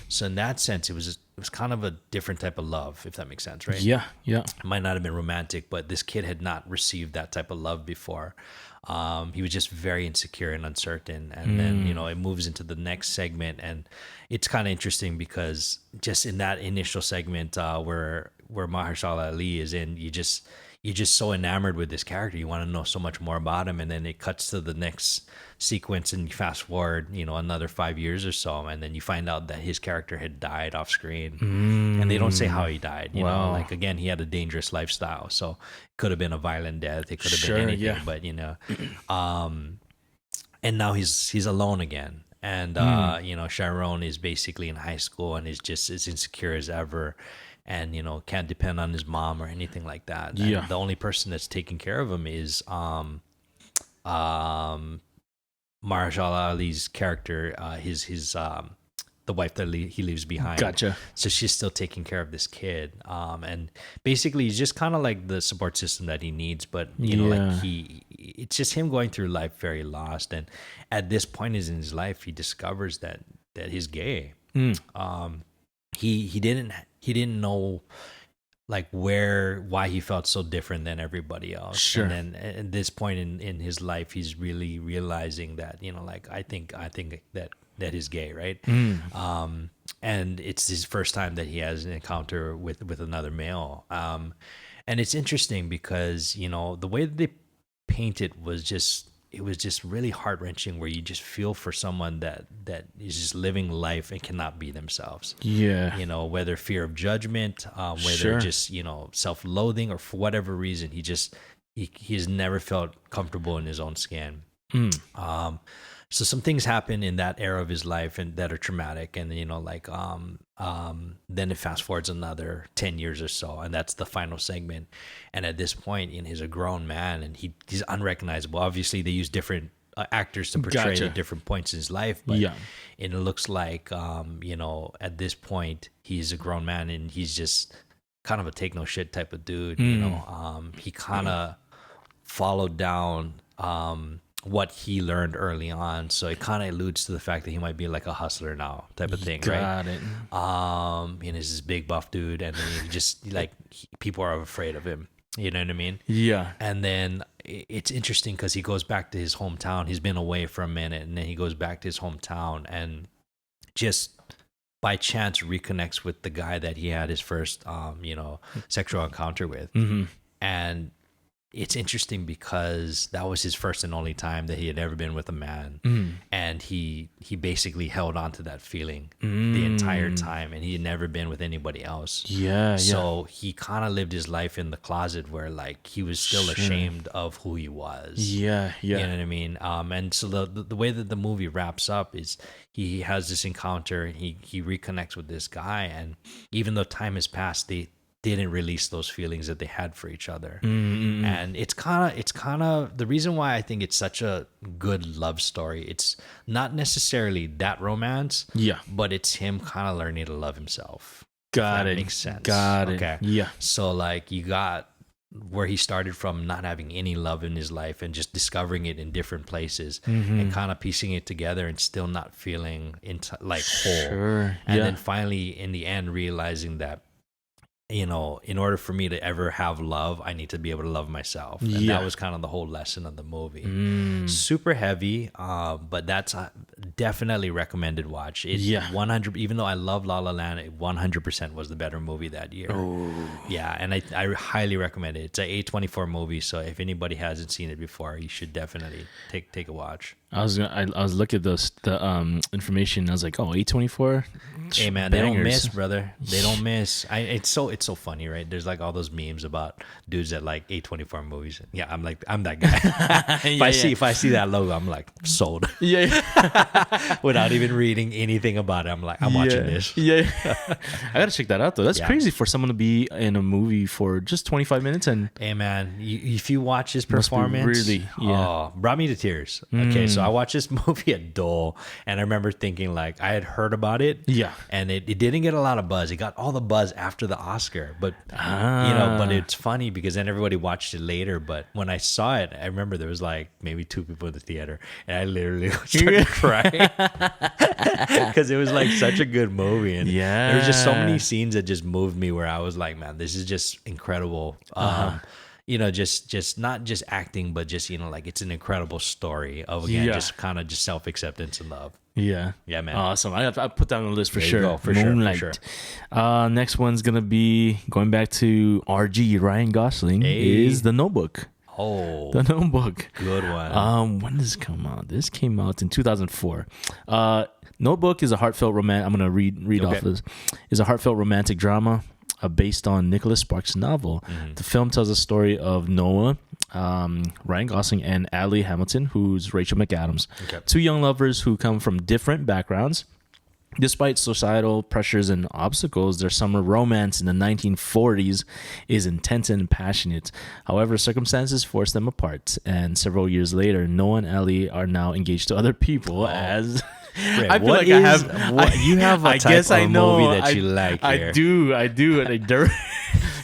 So in that sense, it was kind of a different type of love, if that makes sense, right? Yeah. It might not have been romantic, but this kid had not received that type of love before. He was just very insecure and uncertain, and then it moves into the next segment, and it's kind of interesting because just in that initial segment where Mahershala Ali is in, you're just so enamored with this character. You want to know so much more about him. And then it cuts to the next sequence and you fast forward, another 5 years or so. And then you find out that his character had died off screen. And they don't say how he died. You know, like, again, he had a dangerous lifestyle. So it could have been a violent death. It could have been anything. But, and now he's alone again. And, Chiron is basically in high school and is just as insecure as ever. And can't depend on his mom or anything like that. And the only person that's taking care of him is Mahershala Ali's character, his the wife that he leaves behind. Gotcha. So she's still taking care of this kid, and basically he's just kind of like the support system that he needs. But it's just him going through life very lost. And at this point in his life, he discovers that he's gay. He didn't know like why he felt so different than everybody else. Sure. And then at this point in his life, he's really realizing that, I think that he's gay, right? And it's his first time that he has an encounter with another male. And it's interesting because, the way that they paint it was just really heart-wrenching, where you just feel for someone that is just living life and cannot be themselves. Whether fear of judgment, whether just self-loathing, or for whatever reason, he has never felt comfortable in his own skin. So some things happen in that era of his life and that are traumatic, and then it fast forwards another 10 years or so, and that's the final segment. And at this point, he's a grown man, and he's unrecognizable. Obviously, they use different actors to portray at different points in his life, but it looks like at this point he's a grown man, and he's just kind of a take no shit type of dude. He kind of followed down what he learned early on, so it kind of alludes to the fact that he might be like a hustler now type of thing. Got it. He's this big buff dude, and then he just people are afraid of him, you know what I mean? And then it's interesting because he goes back to his hometown. He's been away for a minute, and then he goes back to his hometown and just by chance reconnects with the guy that he had his first sexual encounter with. And it's interesting because that was his first and only time that he had ever been with a man. And he basically held on to that feeling the entire time, and he had never been with anybody else. So he kind of lived his life in the closet, where he was still ashamed of who he was. You know what I mean? And so the way that the movie wraps up is he has this encounter, he reconnects with this guy, and even though time has passed, they didn't release those feelings that they had for each other. And it's kind of the reason why I think it's such a good love story. It's not necessarily that romance, but it's him kind of learning to love himself. Got it. Makes sense. Got it. Okay. Yeah. So you got where he started from not having any love in his life and just discovering it in different places and kind of piecing it together and still not feeling like whole. Sure. And Yeah. then finally, in the end, realizing that, in order for me to ever have love, I need to be able to love myself. And Yeah. that was kind of the whole lesson of the movie. Mm. Super heavy, but that's a definitely recommended watch. It, Yeah. 100, even though I love La La Land, it 100% was the better movie that year. Oh. Yeah, and I highly recommend it. It's a A24 movie, so if anybody hasn't seen it before, you should definitely take a watch. I was looking at the information. I was like, oh, A24. Hey man, they don't miss, brother. They don't miss. It's so funny, right? There's like all those memes about dudes that like A24 movies. Yeah, I'm that guy. If I see that logo, I'm like sold. Yeah. Without even reading anything about it. I'm like, I'm watching this. Yeah. I gotta check that out though. That's Yeah. crazy for someone to be in a movie for just 25 minutes and Hey man, if you watch this Must be performance, really- yeah. oh, brought me to tears. Okay, so I watched this movie at Dole, and I remember thinking like I had heard about it, Yeah. and it didn't get a lot of buzz. It got all the buzz after the Oscar, but but it's funny because then everybody watched it later. But when I saw it, I remember there was like maybe 2 people in the theater, and I literally started crying because it was like such a good movie, and there was just so Yeah. many scenes that just moved me where I was like, man, this is just incredible. Just not just acting, but just like it's an incredible story of Yeah. just kind of just self-acceptance and love. Yeah. Yeah, man. Awesome. I put that on the list for There you sure. go, for sure, for Moonlight. sure. Next one's gonna be going back to RG Ryan Gosling Hey. is The Notebook. Oh, The Notebook. good one. When does this come out? This came out in 2004. Notebook is a heartfelt romantic. I'm gonna read off this. Is a heartfelt romantic drama based on Nicholas Sparks' novel. The film tells the story of Noah, Ryan Gosling, and Allie Hamilton, who's Rachel McAdams. Okay. 2 young lovers who come from different backgrounds. Despite societal pressures and obstacles, their summer romance in the 1940s is intense and passionate. However, circumstances force them apart, and several years later, Noah and Allie are now engaged to other people as... Ray, I feel what like is- I have. what- you have a I type guess of I know movie that you like here. I do. And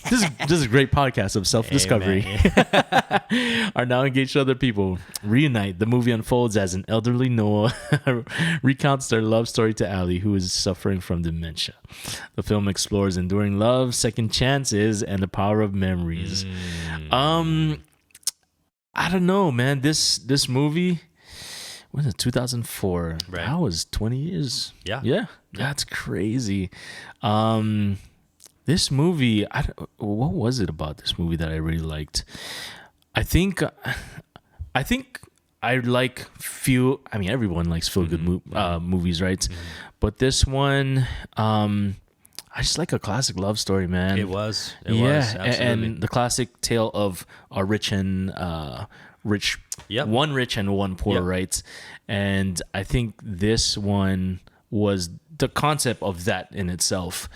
this is a great podcast of self-discovery. Hey, Are now engaged to other people. Reunite. The movie unfolds as an elderly Noah recounts their love story to Allie, who is suffering from dementia. The film explores enduring love, second chances, and the power of memories. I don't know, man. This movie. When was it? 2004. Right. That was 20 years. Yeah. That's crazy. This movie, what was it about this movie that I really liked? I think I like feel. I mean, everyone likes feel good movies, right? But this one, I just like a classic love story, man. It was. Absolutely. Absolutely. And the classic tale of a rich and rich, Yep. one rich and one poor, Yep. right? And I think this one was the concept of that in itself.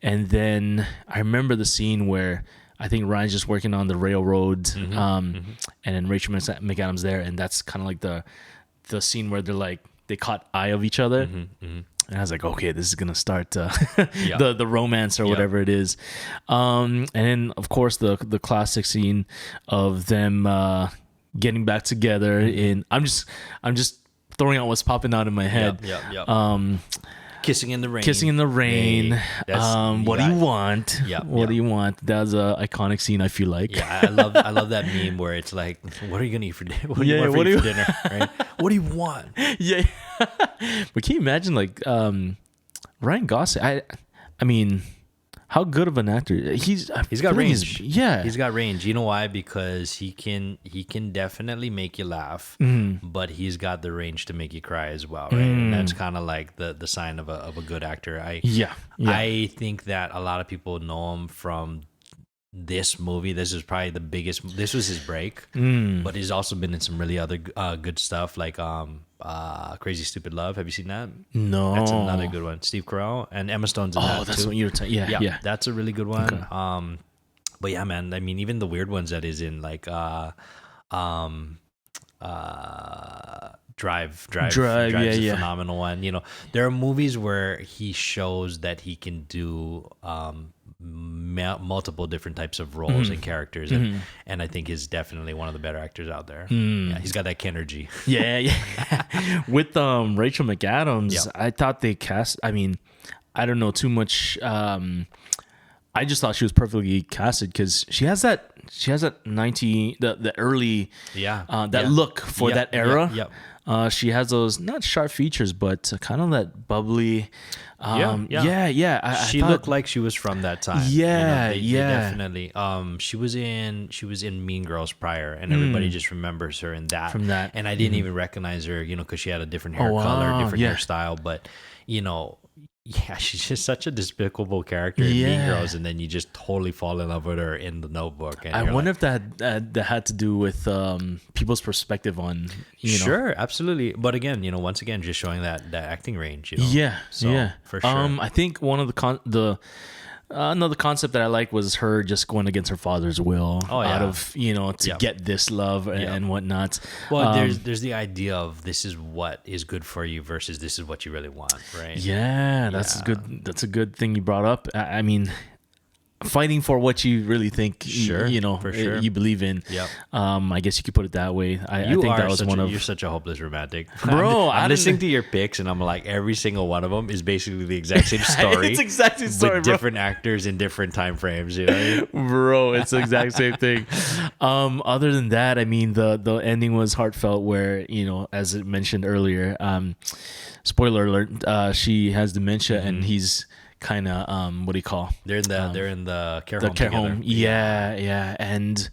And then I remember the scene where I think Ryan's just working on the railroad, and then Rachel McAdams there, and that's kind of like the scene where they caught eye of each other. And I was like, okay, this is gonna start the romance or whatever it is. And then of course the classic scene of them getting back together. I'm just throwing out what's popping out in my head. Yep. Kissing in the rain. Kissing in the rain. That's- What do you want? Yep, What yep. do you want? That's a iconic scene, I feel like. Yeah, I love that meme where it's like, what are you gonna eat for dinner? What do you Yeah, want what for, do eat for you- dinner? Right? What do you want? Yeah. But can you imagine Ryan Gosling? I mean, how good of an actor he's got I feel like range. Yeah. He's got range. You know why? Because he can definitely make you laugh, but he's got the range to make you cry as well, right? And that's kind of like the sign of a good actor. Yeah. I think that a lot of people know him from this movie. This is probably the biggest. This was his break, but he's also been in some really other good stuff like Crazy Stupid Love. Have you seen that? No. That's another good one. Steve Carell and Emma Stone's in that Oh, that's too. what you were saying. Yeah. That's a really good one. Okay. But yeah, man. I mean, even the weird ones that is in like Drive Drive's a phenomenal one. You know, there are movies where he shows that he can do multiple different types of roles and characters, and I think is definitely one of the better actors out there. Yeah, he's got that Kenergy. Yeah, yeah. With Rachel McAdams, Yeah. I thought they cast. I mean, I don't know too much. I just thought she was perfectly casted because she has that 90 the early that look for Yep, that era. yep, She has those not sharp features, but kind of that bubbly. Yeah. I She thought- looked like she was from that time. Yeah, they yeah. definitely. She was in Mean Girls prior, and everybody just remembers her in that. From that. and I didn't even recognize her, because she had a different hair Oh, color, wow, different yeah. hairstyle. But yeah, she's just such a despicable character in Mean Yeah. Girls, and then you just totally fall in love with her in The Notebook. And I you're wonder like, if that had to do with people's perspective on Sure, absolutely. But again, once again, just showing that acting range. Yeah, So, yeah, for sure. I think one of the another concept that I like was her just going against her father's will Oh, yeah. out of to Yeah. get this love and whatnot. Well, there's the idea of this is what is good for you versus this is what you really want, right? Yeah, that's Yeah. good. That's a good thing you brought up. I mean, fighting for what you really think, Sure, for sure. you believe in. Yep. I guess you could put it that way. I You think are that was one of you're such a hopeless romantic, Bro, I I'm don't- listening to your picks, and I'm like, every single one of them is basically the exact same story. It's exactly the story, with bro. different actors in different time frames. You know, Bro, it's the exact same thing. Other than that, I mean, the ending was heartfelt where, as it mentioned earlier, spoiler alert, she has dementia and he's kind of, what do you call? they're in the care The home care together. home. Yeah. And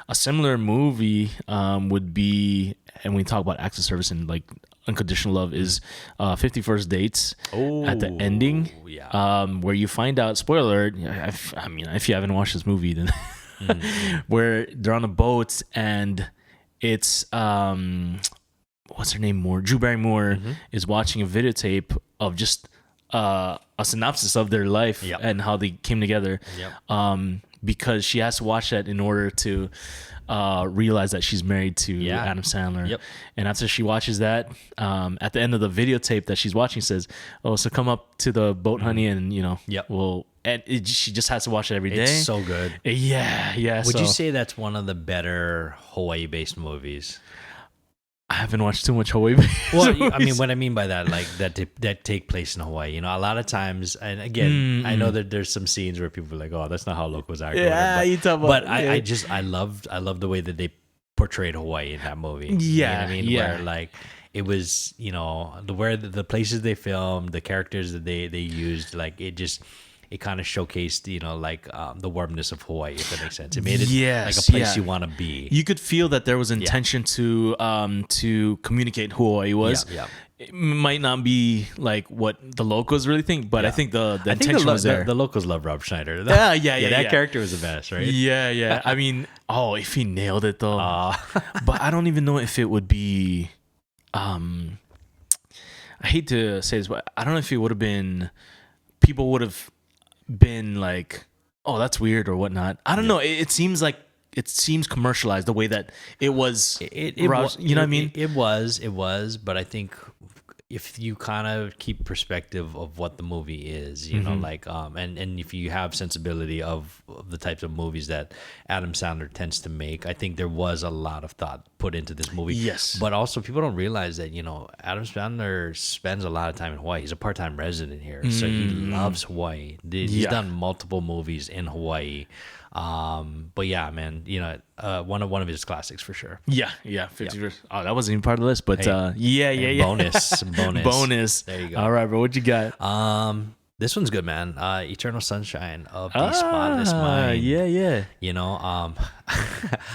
a similar movie would be, and we talk about acts of service and like unconditional love, is 50 First Dates at the ending. Yeah. Where you find out, spoiler alert, I mean, if you haven't watched this movie, then where they're on a boat and it's what's her name, Drew Barrymore is watching a videotape of just a synopsis of their life Yep. and how they came together. Yep. Because she has to watch that in order to realize that she's married to Yeah. Adam Sandler. Yep. And after she watches that, at the end of the videotape that she's watching says, "Oh, so come up to the boat, honey, and Yep. she just has to watch it every day." It's so good. Yeah. Would so you say that's one of the better Hawaii-based movies? I haven't watched too much Hawaii. Well, I mean, what I mean by that, like that take place in Hawaii. A lot of times, and again, I know that there's some scenes where people are like, "Oh, that's not how locals act." or Yeah, whatever, you talk about- But yeah. I loved the way that they portrayed Hawaii in that movie. You know Yeah, what I mean, yeah. where like it was, the places they filmed, the characters that they used, like it kind of showcased, the warmness of Hawaii, if that makes sense. It made it Yes, like a place yeah. you want to be. You could feel that there was intention to communicate who Hawaii was. Yeah. It might not be like what the locals really think, but I think the I think intention was there. the locals love Rob Schneider. Yeah, That yeah. character was the best, right? Yeah. I mean, if he nailed it though. But I don't even know if it would be. I hate to say this, but I don't know if it would have been. People would have been like, "Oh, that's weird" or whatnot. I don't know. It seems like it seems commercialized the way that it was. You know what I mean? It was, but I think if you kind of keep perspective of what the movie is, and if you have sensibility of the types of movies that Adam Sandler tends to make, I think there was a lot of thought put into this movie. Yes. But also people don't realize that, Adam Sandler spends a lot of time in Hawaii. He's a part-time resident here. So he loves Hawaii. He's done multiple movies in Hawaii. But yeah, man, one of his classics for sure. Yeah. 50 years. Oh, that wasn't even part of the list, but yeah. Bonus. There you go. All right, bro. What you got? This one's good, man. Eternal Sunshine of the Spotless Mind. Yeah.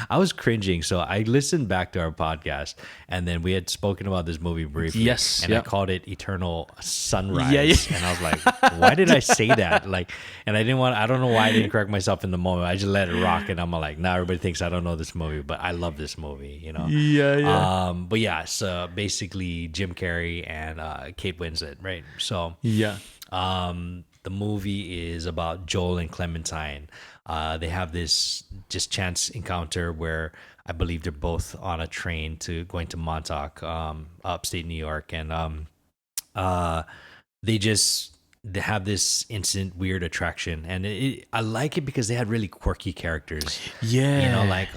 I was cringing, so I listened back to our podcast, and then we had spoken about this movie briefly. Yes, and yeah. I called it Eternal Sunrise. Yeah. And I was like, why did I say that? And I don't know why I didn't correct myself in the moment. I just let it rock, and I'm like, now everybody thinks I don't know this movie, but I love this movie, Yeah. But yeah, so basically Jim Carrey and Kate Winslet, right? So Yeah. the movie is about Joel and Clementine. They have this just chance encounter where I believe they're both on a train going to Montauk, upstate New York, and they just they have this instant weird attraction, and I like it because they had really quirky characters. Yeah. You know, like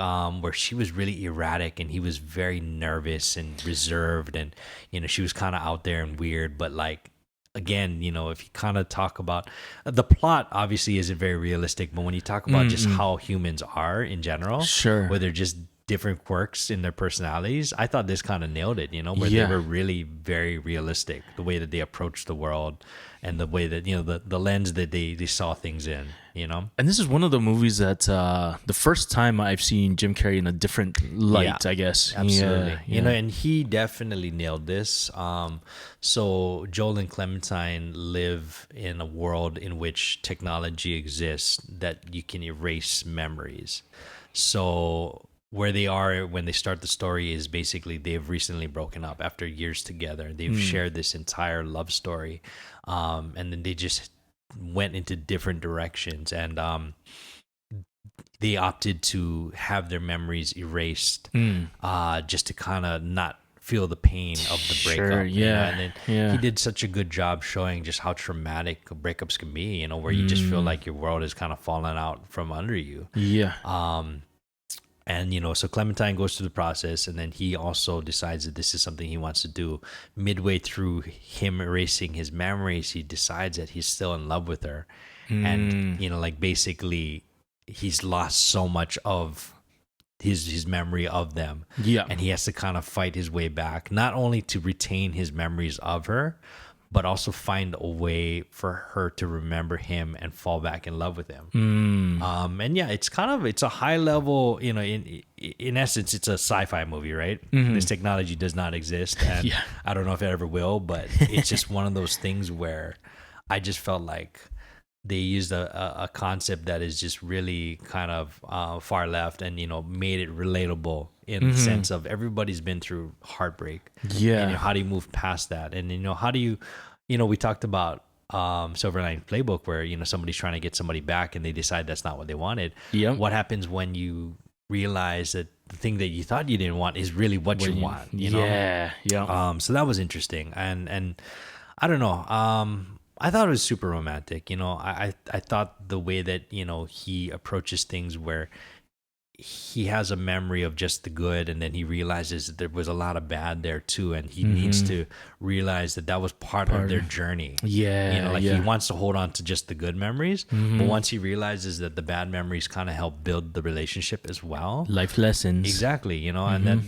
where she was really erratic and he was very nervous and reserved, and you know, she was kind of out there and weird, but like again, you know, if you kind of talk about the plot, obviously isn't very realistic, but when you talk about just how humans are in general, Sure. where they're just different quirks in their personalities, I thought this kind of nailed it, you know, where Yeah. they were really very realistic, the way that they approached the world and the way that, you know, the lens that they saw things in, you know. And this is one of the movies that the first time I've seen Jim Carrey in a different light, I guess. Absolutely. Yeah, You know, and he definitely nailed this. So Joel and Clementine live in a world in which technology exists that you can erase memories. So where they are when they start the story is basically they've recently broken up after years together. They've shared this entire love story. And then they just went into different directions, and they opted to have their memories erased, just to kind of not feel the pain of the breakup. Sure, you know? yeah, And then yeah. he did such a good job showing just how traumatic breakups can be, you know, where you just feel like your world is kind of falling out from under you. Yeah. And, you know, so Clementine goes through the process, and then he also decides that this is something he wants to do. Midway through him erasing his memories, he decides that he's still in love with her. And, you know, like basically he's lost so much of his memory of them. Yeah. And he has to kind of fight his way back, not only to retain his memories of her, but also find a way for her to remember him and fall back in love with him. And yeah, it's a high level, you know, in essence, it's a sci-fi movie, right? This technology does not exist, and Yeah. I don't know if it ever will, but it's just one of those things where I just felt like they used a concept that is just really kind of far left, and, you know, made it relatable in the sense of everybody's been through heartbreak. Yeah. And, you know, how do you move past that? And, you know, how do you know, we talked about Silver Lining Playbook, where, you know, somebody's trying to get somebody back and they decide that's not what they wanted. Yep. What happens when you realize that the thing that you thought you didn't want is really what you want, you know? Yeah. Yeah. So that was interesting. And I don't know. I thought it was super romantic. You know, I thought the way that, you know, he approaches things, where he has a memory of just the good, and then he realizes that there was a lot of bad there too, and he needs to realize that that was part of their journey. Yeah. You know, like yeah. he wants to hold on to just the good memories, but once he realizes that the bad memories kind of help build the relationship as well. Life lessons. Exactly, you know, and then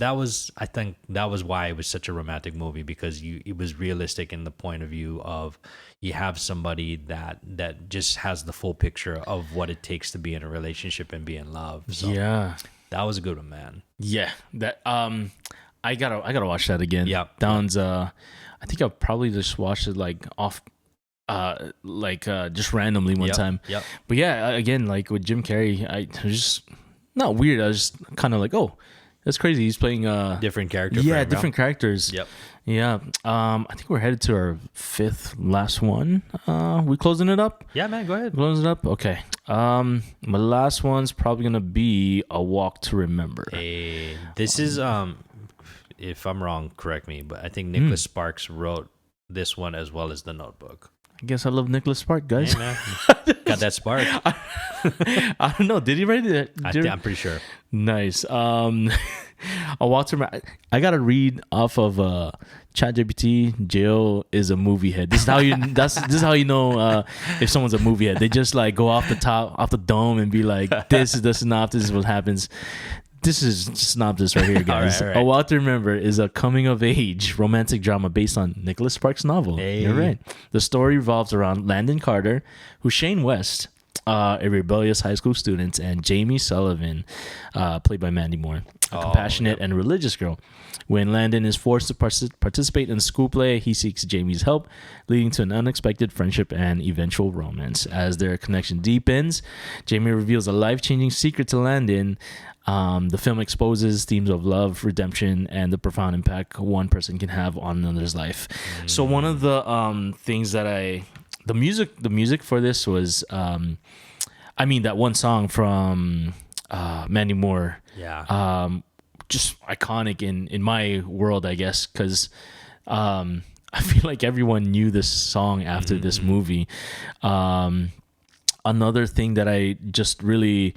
I think that was why it was such a romantic movie, because it was realistic in the point of view of you have somebody that just has the full picture of what it takes to be in a relationship and be in love. So Yeah. that was a good one, man. Yeah. That I gotta watch that again. Yeah. That one's I think I'll probably just watch it like off just randomly one time. Yep. But yeah, again, like with Jim Carrey, I was just not weird. I was just kind of like, oh, that's crazy. He's playing Different character. yeah, frame, different characters. Yep. Yeah. I think we're headed to our fifth last one. We closing it up? Yeah, man, go ahead. Closing it up? Okay. My last one's probably gonna be A Walk to Remember. Hey, this is if I'm wrong, correct me, but I think Nicholas Sparks wrote this one as well as The Notebook. I guess I love Nicholas Sparks, guys. Hey, man. Got that spark. I don't know. Did he write it? I'm pretty sure. Nice. A Walk to Remember. I gotta read off of ChatGPT. Jill is a movie head. This is how you. This is how you know if someone's a movie head. They just like go off the dome, and be like, "This is the synopsis. This is what happens." This is synopsis right here, guys. All right. A Walk to Remember is a coming-of-age romantic drama based on Nicholas Sparks' novel. Hey. You're right. The story revolves around Landon Carter, who's Shane West, a rebellious high school student, and Jamie Sullivan, played by Mandy Moore, a compassionate and religious girl. When Landon is forced to participate in the school play, he seeks Jamie's help, leading to an unexpected friendship and eventual romance. As their connection deepens, Jamie reveals a life-changing secret to Landon. The film exposes themes of love, redemption, and the profound impact one person can have on another's life. So one of the things that the music for this was, that one song from Mandy Moore. Yeah. Just iconic in my world, I guess, because I feel like everyone knew this song after this movie. Another thing that I just really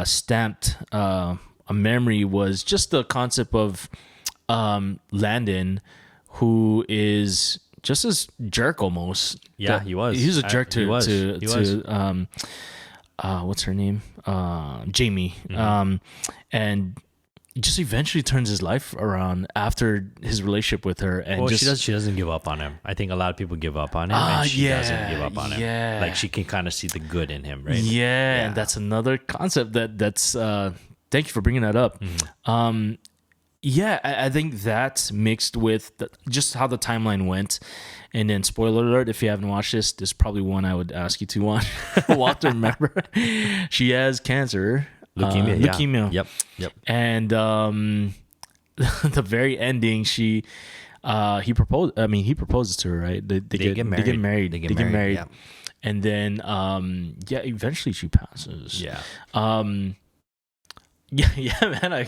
stamped a memory was just the concept of Landon, who is just as jerk almost. Yeah, he was. He was a jerk He was. what's her name? Jamie. And just eventually turns his life around after his relationship with her. And Well, just, she doesn't give up on him. I think a lot of people give up on him, and she doesn't give up on him. yeah. Like she can kind of see the good in him, right? Yeah, and that's another concept that's thank you for bringing that up. Yeah, I think that mixed with just how the timeline went, and then spoiler alert, if you haven't watched this is probably one I would ask you to watch. Walk to remember, she has cancer, leukemia. Yep. And the very ending, he proposed. I mean, he proposes to her, right? They get married. They get married. Yeah. And then eventually she passes. Yeah. Yeah, man.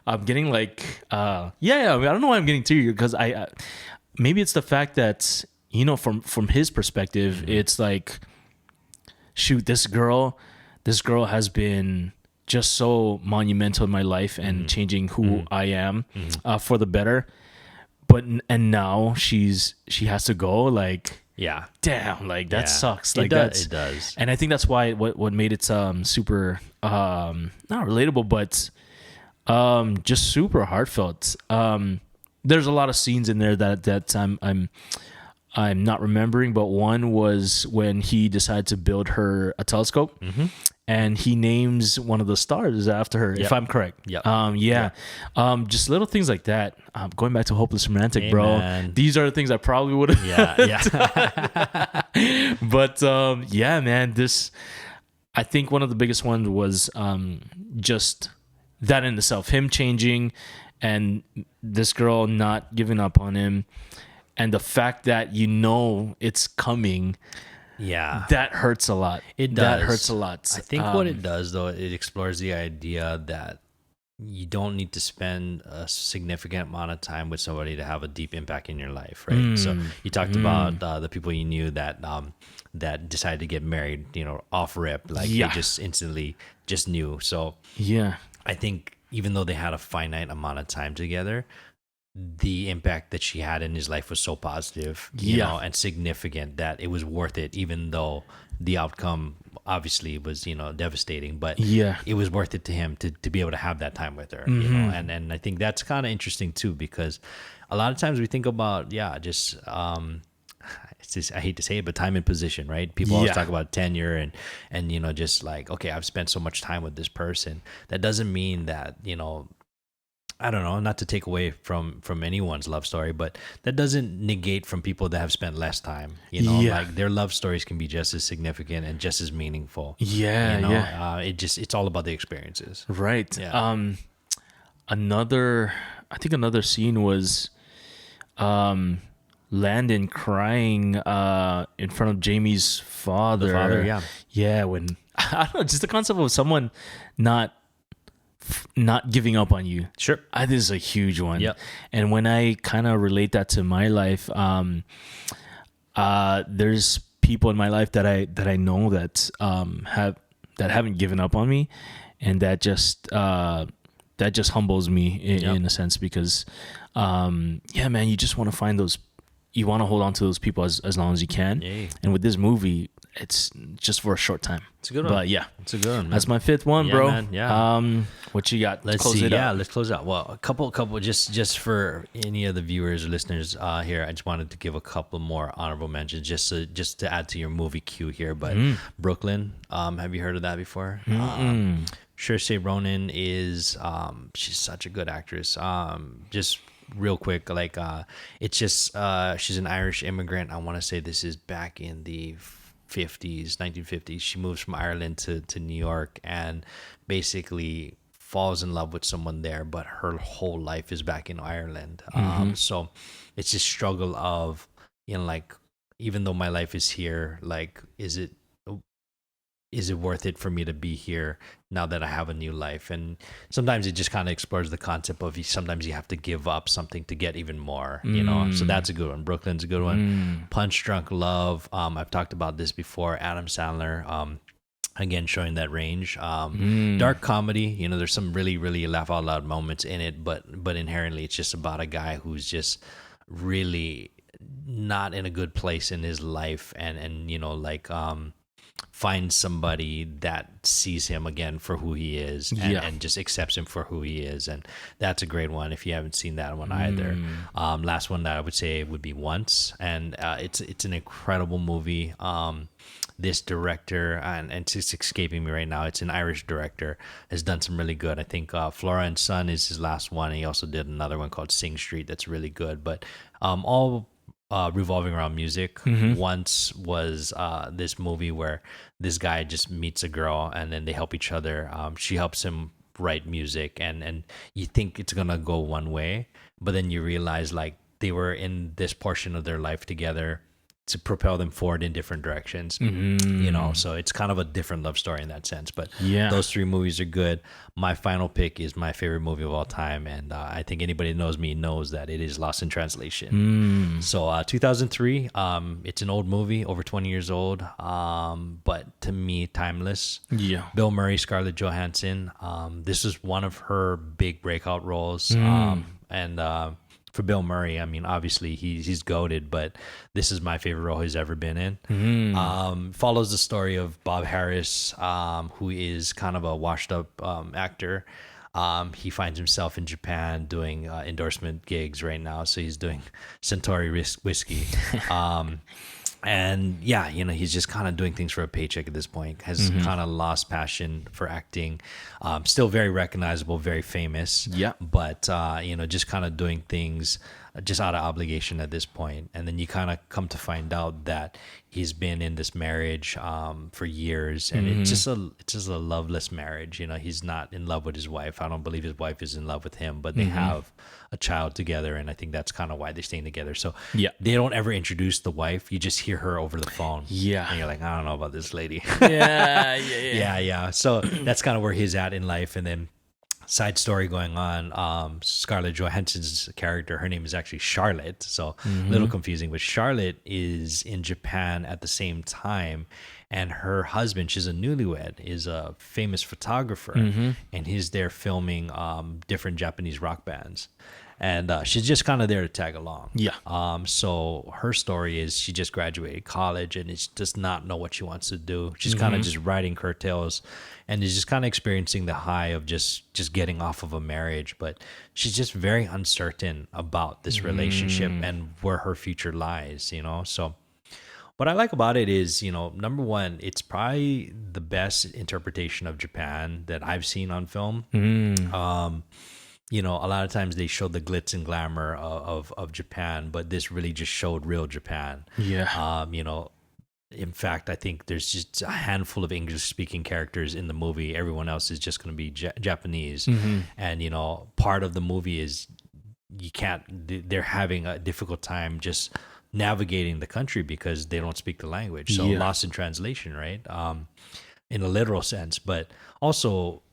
I'm getting like I mean, I don't know why I'm getting teary, because I maybe it's the fact that, you know, from his perspective, it's like, shoot, this girl has been just so monumental in my life and changing who I am for the better. But now she has to go, like, Yeah. damn, like that sucks. Like it does. And I think that's why what made it super not relatable, but just super heartfelt. There's a lot of scenes in there that I'm not remembering, but one was when he decided to build her a telescope, and he names one of the stars after her, if I'm correct. Yep. Just little things like that. Going back to Hopeless Romantic, bro. Man. These are the things I probably would have. Yeah. But yeah, man, I think one of the biggest ones was just that in itself, him changing and this girl not giving up on him, and the fact that, you know, it's coming. Yeah. That hurts a lot. It does. That hurts a lot. I think what it does, though, it explores the idea that you don't need to spend a significant amount of time with somebody to have a deep impact in your life, right? So you talked about the people you knew that that decided to get married, you know, off rip, like they just instantly just knew. So yeah, I think even though they had a finite amount of time together, the impact that she had in his life was so positive, you know, and significant that it was worth it, even though the outcome obviously was, you know, devastating, but it was worth it to him to be able to have that time with her, you know, and I think that's kind of interesting too, because a lot of times we think about, just, it's just, I hate to say it, but time and position, right? People always talk about tenure and, you know, just like, okay, I've spent so much time with this person. That doesn't mean that, you know, I don't know, not to take away from anyone's love story, but that doesn't negate from people that have spent less time, you know, like their love stories can be just as significant and just as meaningful. You know, it's all about the experiences. Right. Yeah. Another scene was, Landon crying, in front of Jamie's father. The father, yeah. When, I don't know, just the concept of someone not giving up on you. Sure. I think this is a huge one. Yep. And when I kind of relate that to my life, there's people in my life that I know that haven't given up on me, and that just humbles me in a sense, because man, you just want to find those, you want to hold on to those people as long as you can. Yay. And with this movie, it's just for a short time. It's a good one. But yeah, it's a good one, man. That's my fifth one, bro. Man. Yeah. What you got? Let's close it out. Let's close it out. Well, a couple just for any of the viewers or listeners here, I just wanted to give a couple more honorable mentions just to add to your movie queue here. But Brooklyn, have you heard of that before? Saoirse Ronan is she's such a good actress. Just real quick, like it's just she's an Irish immigrant. I want to say this is back in the 1950s. She moves from Ireland to New York and basically falls in love with someone there, but her whole life is back in Ireland. So it's this struggle of, you know, like, even though my life is here, like, is is it worth it for me to be here now that I have a new life? And sometimes it just kind of explores the concept of sometimes you have to give up something to get even more, you know? So that's a good one. Brooklyn's a good one. Punch Drunk Love. I've talked about this before. Adam Sandler. Again, showing that range. Dark comedy, you know, there's some really, really laugh out loud moments in it, but inherently it's just about a guy who's just really not in a good place in his life, and you know, like find somebody that sees him again for who he is, and just accepts him for who he is. And that's a great one if you haven't seen that one either. Last one that I would say would be Once, and it's an incredible movie. This director, and it's just escaping me right now, it's an Irish director, has done some really good. I think Flora and Son is his last one. He also did another one called Sing Street that's really good, but all revolving around music. Once was this movie where this guy just meets a girl and then they help each other. She helps him write music, and you think it's gonna go one way, but then you realize like they were in this portion of their life together to propel them forward in different directions, you know, so it's kind of a different love story in that sense. But those three movies are good. My final pick is my favorite movie of all time, and I think anybody that knows me knows that it is Lost in Translation. So 2003, it's an old movie, over 20 years old, but to me, timeless. Bill Murray, Scarlett Johansson. This is one of her big breakout roles, and for Bill Murray, I mean, obviously he's goated, but this is my favorite role he's ever been in. Follows the story of Bob Harris, who is kind of a washed up actor. He finds himself in Japan doing endorsement gigs right now. So he's doing Centauri whiskey. And yeah, you know, he's just kind of doing things for a paycheck at this point, has kind of lost passion for acting. Still very recognizable, very famous. But, you know, just kind of doing things just out of obligation at this point. And then you kind of come to find out that he's been in this marriage for years, and it's just a loveless marriage. You know, he's not in love with his wife. I don't believe his wife is in love with him, but they have a child together, and I think that's kind of why they're staying together. So they don't ever introduce the wife. You just hear her over the phone. And you're like, I don't know about this lady. Yeah. So that's kind of where he's at in life. And then side story going on, Scarlett Johansson's character, her name is actually Charlotte, so a little confusing, but Charlotte is in Japan at the same time, and her husband, she's a newlywed, is a famous photographer, and he's there filming different Japanese rock bands. And she's just kind of there to tag along. So her story is she just graduated college and is does not know what she wants to do. She's kind of just riding curtails, and is just kind of experiencing the high of just getting off of a marriage. But she's just very uncertain about this relationship and where her future lies, you know? So what I like about it is, you know, number one, it's probably the best interpretation of Japan that I've seen on film. You know, a lot of times they show the glitz and glamour of Japan, but this really just showed real Japan. You know, in fact, I think there's just a handful of English-speaking characters in the movie. Everyone else is just going to be Japanese. And, you know, part of the movie is they're having a difficult time just navigating the country because they don't speak the language. So lost in translation, right? In a literal sense, but also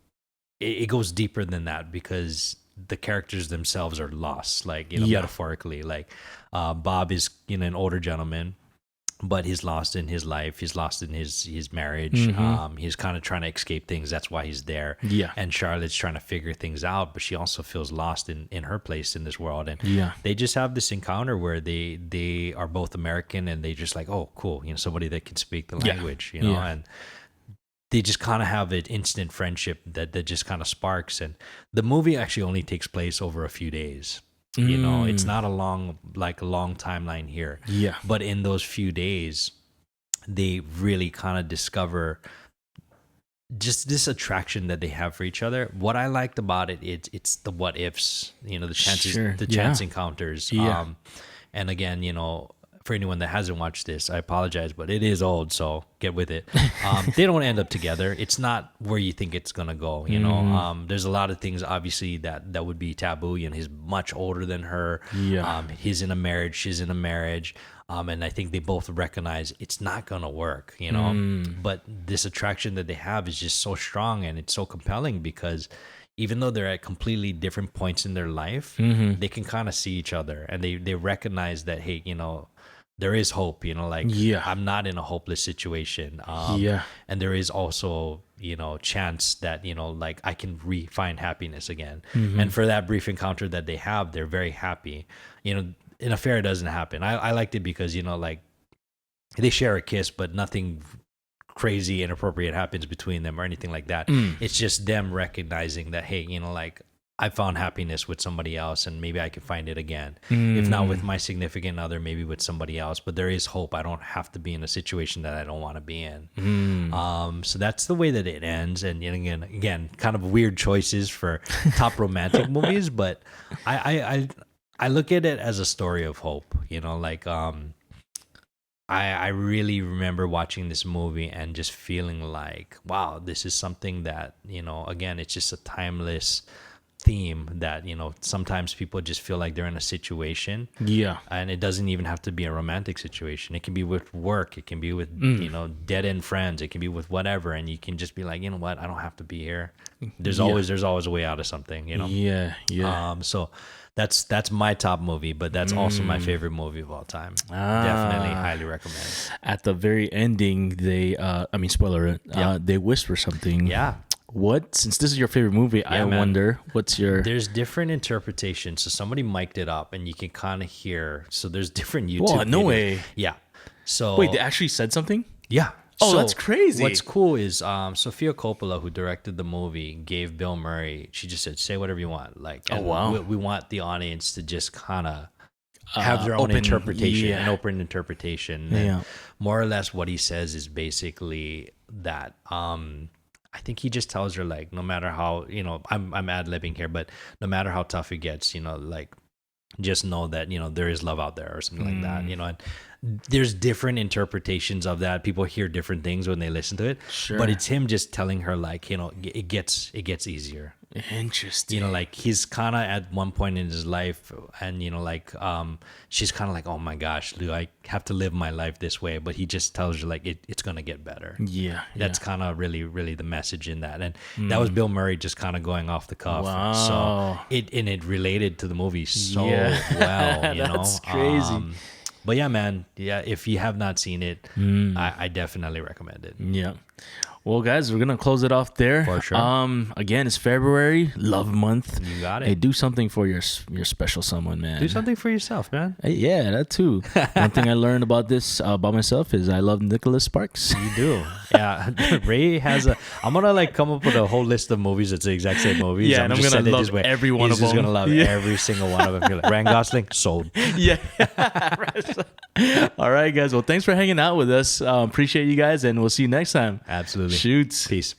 it goes deeper than that because the characters themselves are lost, like, you know, metaphorically. Like Bob is, you know, an older gentleman, but he's lost in his life. He's lost in his marriage. He's kind of trying to escape things. That's why he's there. And Charlotte's trying to figure things out, but she also feels lost in her place in this world. And they just have this encounter where they are both American, and they just like, oh, cool, you know, somebody that can speak the language, you know, and they just kind of have an instant friendship that just kind of sparks. And the movie actually only takes place over a few days. You know, it's not a long timeline here. But in those few days, they really kind of discover just this attraction that they have for each other. What I liked about it, it's the what ifs, you know, the chances, chance encounters. And again, you know, for anyone that hasn't watched this, I apologize, but it is old, so get with it. They don't end up together. It's not where you think it's gonna go. You know, there's a lot of things obviously that would be taboo. You know, he's much older than her. Yeah. He's in a marriage. She's in a marriage. And I think they both recognize it's not gonna work. You know, but this attraction that they have is just so strong and it's so compelling because even though they're at completely different points in their life, they can kind of see each other and they recognize that, hey, you know, there is hope, you know, like I'm not in a hopeless situation. And there is also, you know, chance that, you know, like I can find happiness again. And for that brief encounter that they have, they're very happy. You know, an affair doesn't happen. I liked it because, you know, like they share a kiss, but nothing crazy inappropriate happens between them or anything like that. It's just them recognizing that, hey, you know, like I found happiness with somebody else and maybe I can find it again. If not with my significant other, maybe with somebody else, but there is hope. I don't have to be in a situation that I don't want to be in. So that's the way that it ends. And again, kind of weird choices for top romantic movies, but I look at it as a story of hope, you know, like I really remember watching this movie and just feeling like, wow, this is something that, you know, again, it's just a timeless theme that, you know, sometimes people just feel like they're in a situation. Yeah. And it doesn't even have to be a romantic situation. It can be with work. It can be with, you know, dead end friends. It can be with whatever. And you can just be like, you know what? I don't have to be here. There's always a way out of something, you know? Yeah. So that's my top movie, but that's also my favorite movie of all time. Definitely highly recommend. At the very ending, they, spoiler, they whisper something. Yeah. What? Since this is your favorite movie, I wonder what's your. There's different interpretations. So somebody mic'd it up, and you can kind of hear. So there's different YouTube. Whoa, no videos. way. Yeah. So wait, they actually said something? Yeah. Oh, So that's crazy. What's cool is Sofia Coppola, who directed the movie, gave Bill Murray. She just said, "Say whatever you want." Like, oh wow, we want the audience to just kind of have their own interpretation, an open interpretation. And more or less, what he says is basically that. I think he just tells her, like, no matter how, you know, I'm ad-libbing here, but no matter how tough it gets, you know, like, just know that, you know, there is love out there or something like that, you know. And there's different interpretations of that. People hear different things when they listen to it. Sure. But it's him just telling her, like, you know, it gets easier. Interesting. You know, like, he's kind of at one point in his life and, you know, like, she's kind of like, oh my gosh, do I have to live my life this way? But he just tells her, like, it's going to get better. Yeah. That's kind of really, really the message in that. And that was Bill Murray just kind of going off the cuff. Wow. So it related to the movie so well, you know. That's crazy. But yeah, man, if you have not seen it, I definitely recommend it. Yeah. Well, guys, we're gonna close it off there. For sure. Again, it's February, Love Month. You got it. Hey, do something for your special someone, man. Do something for yourself, man. Hey, yeah, that too. One thing I learned about this about myself is I love Nicholas Sparks. You do. Yeah. Ray has I'm gonna like come up with a whole list of movies that's the exact same movies. Yeah, and I'm gonna love every one of them. He's just gonna love every single one of them. You're like, Ryan Gosling, sold. Yeah. All right, guys. Well, thanks for hanging out with us. Appreciate you guys, and we'll see you next time. Absolutely. Shoots. Peace.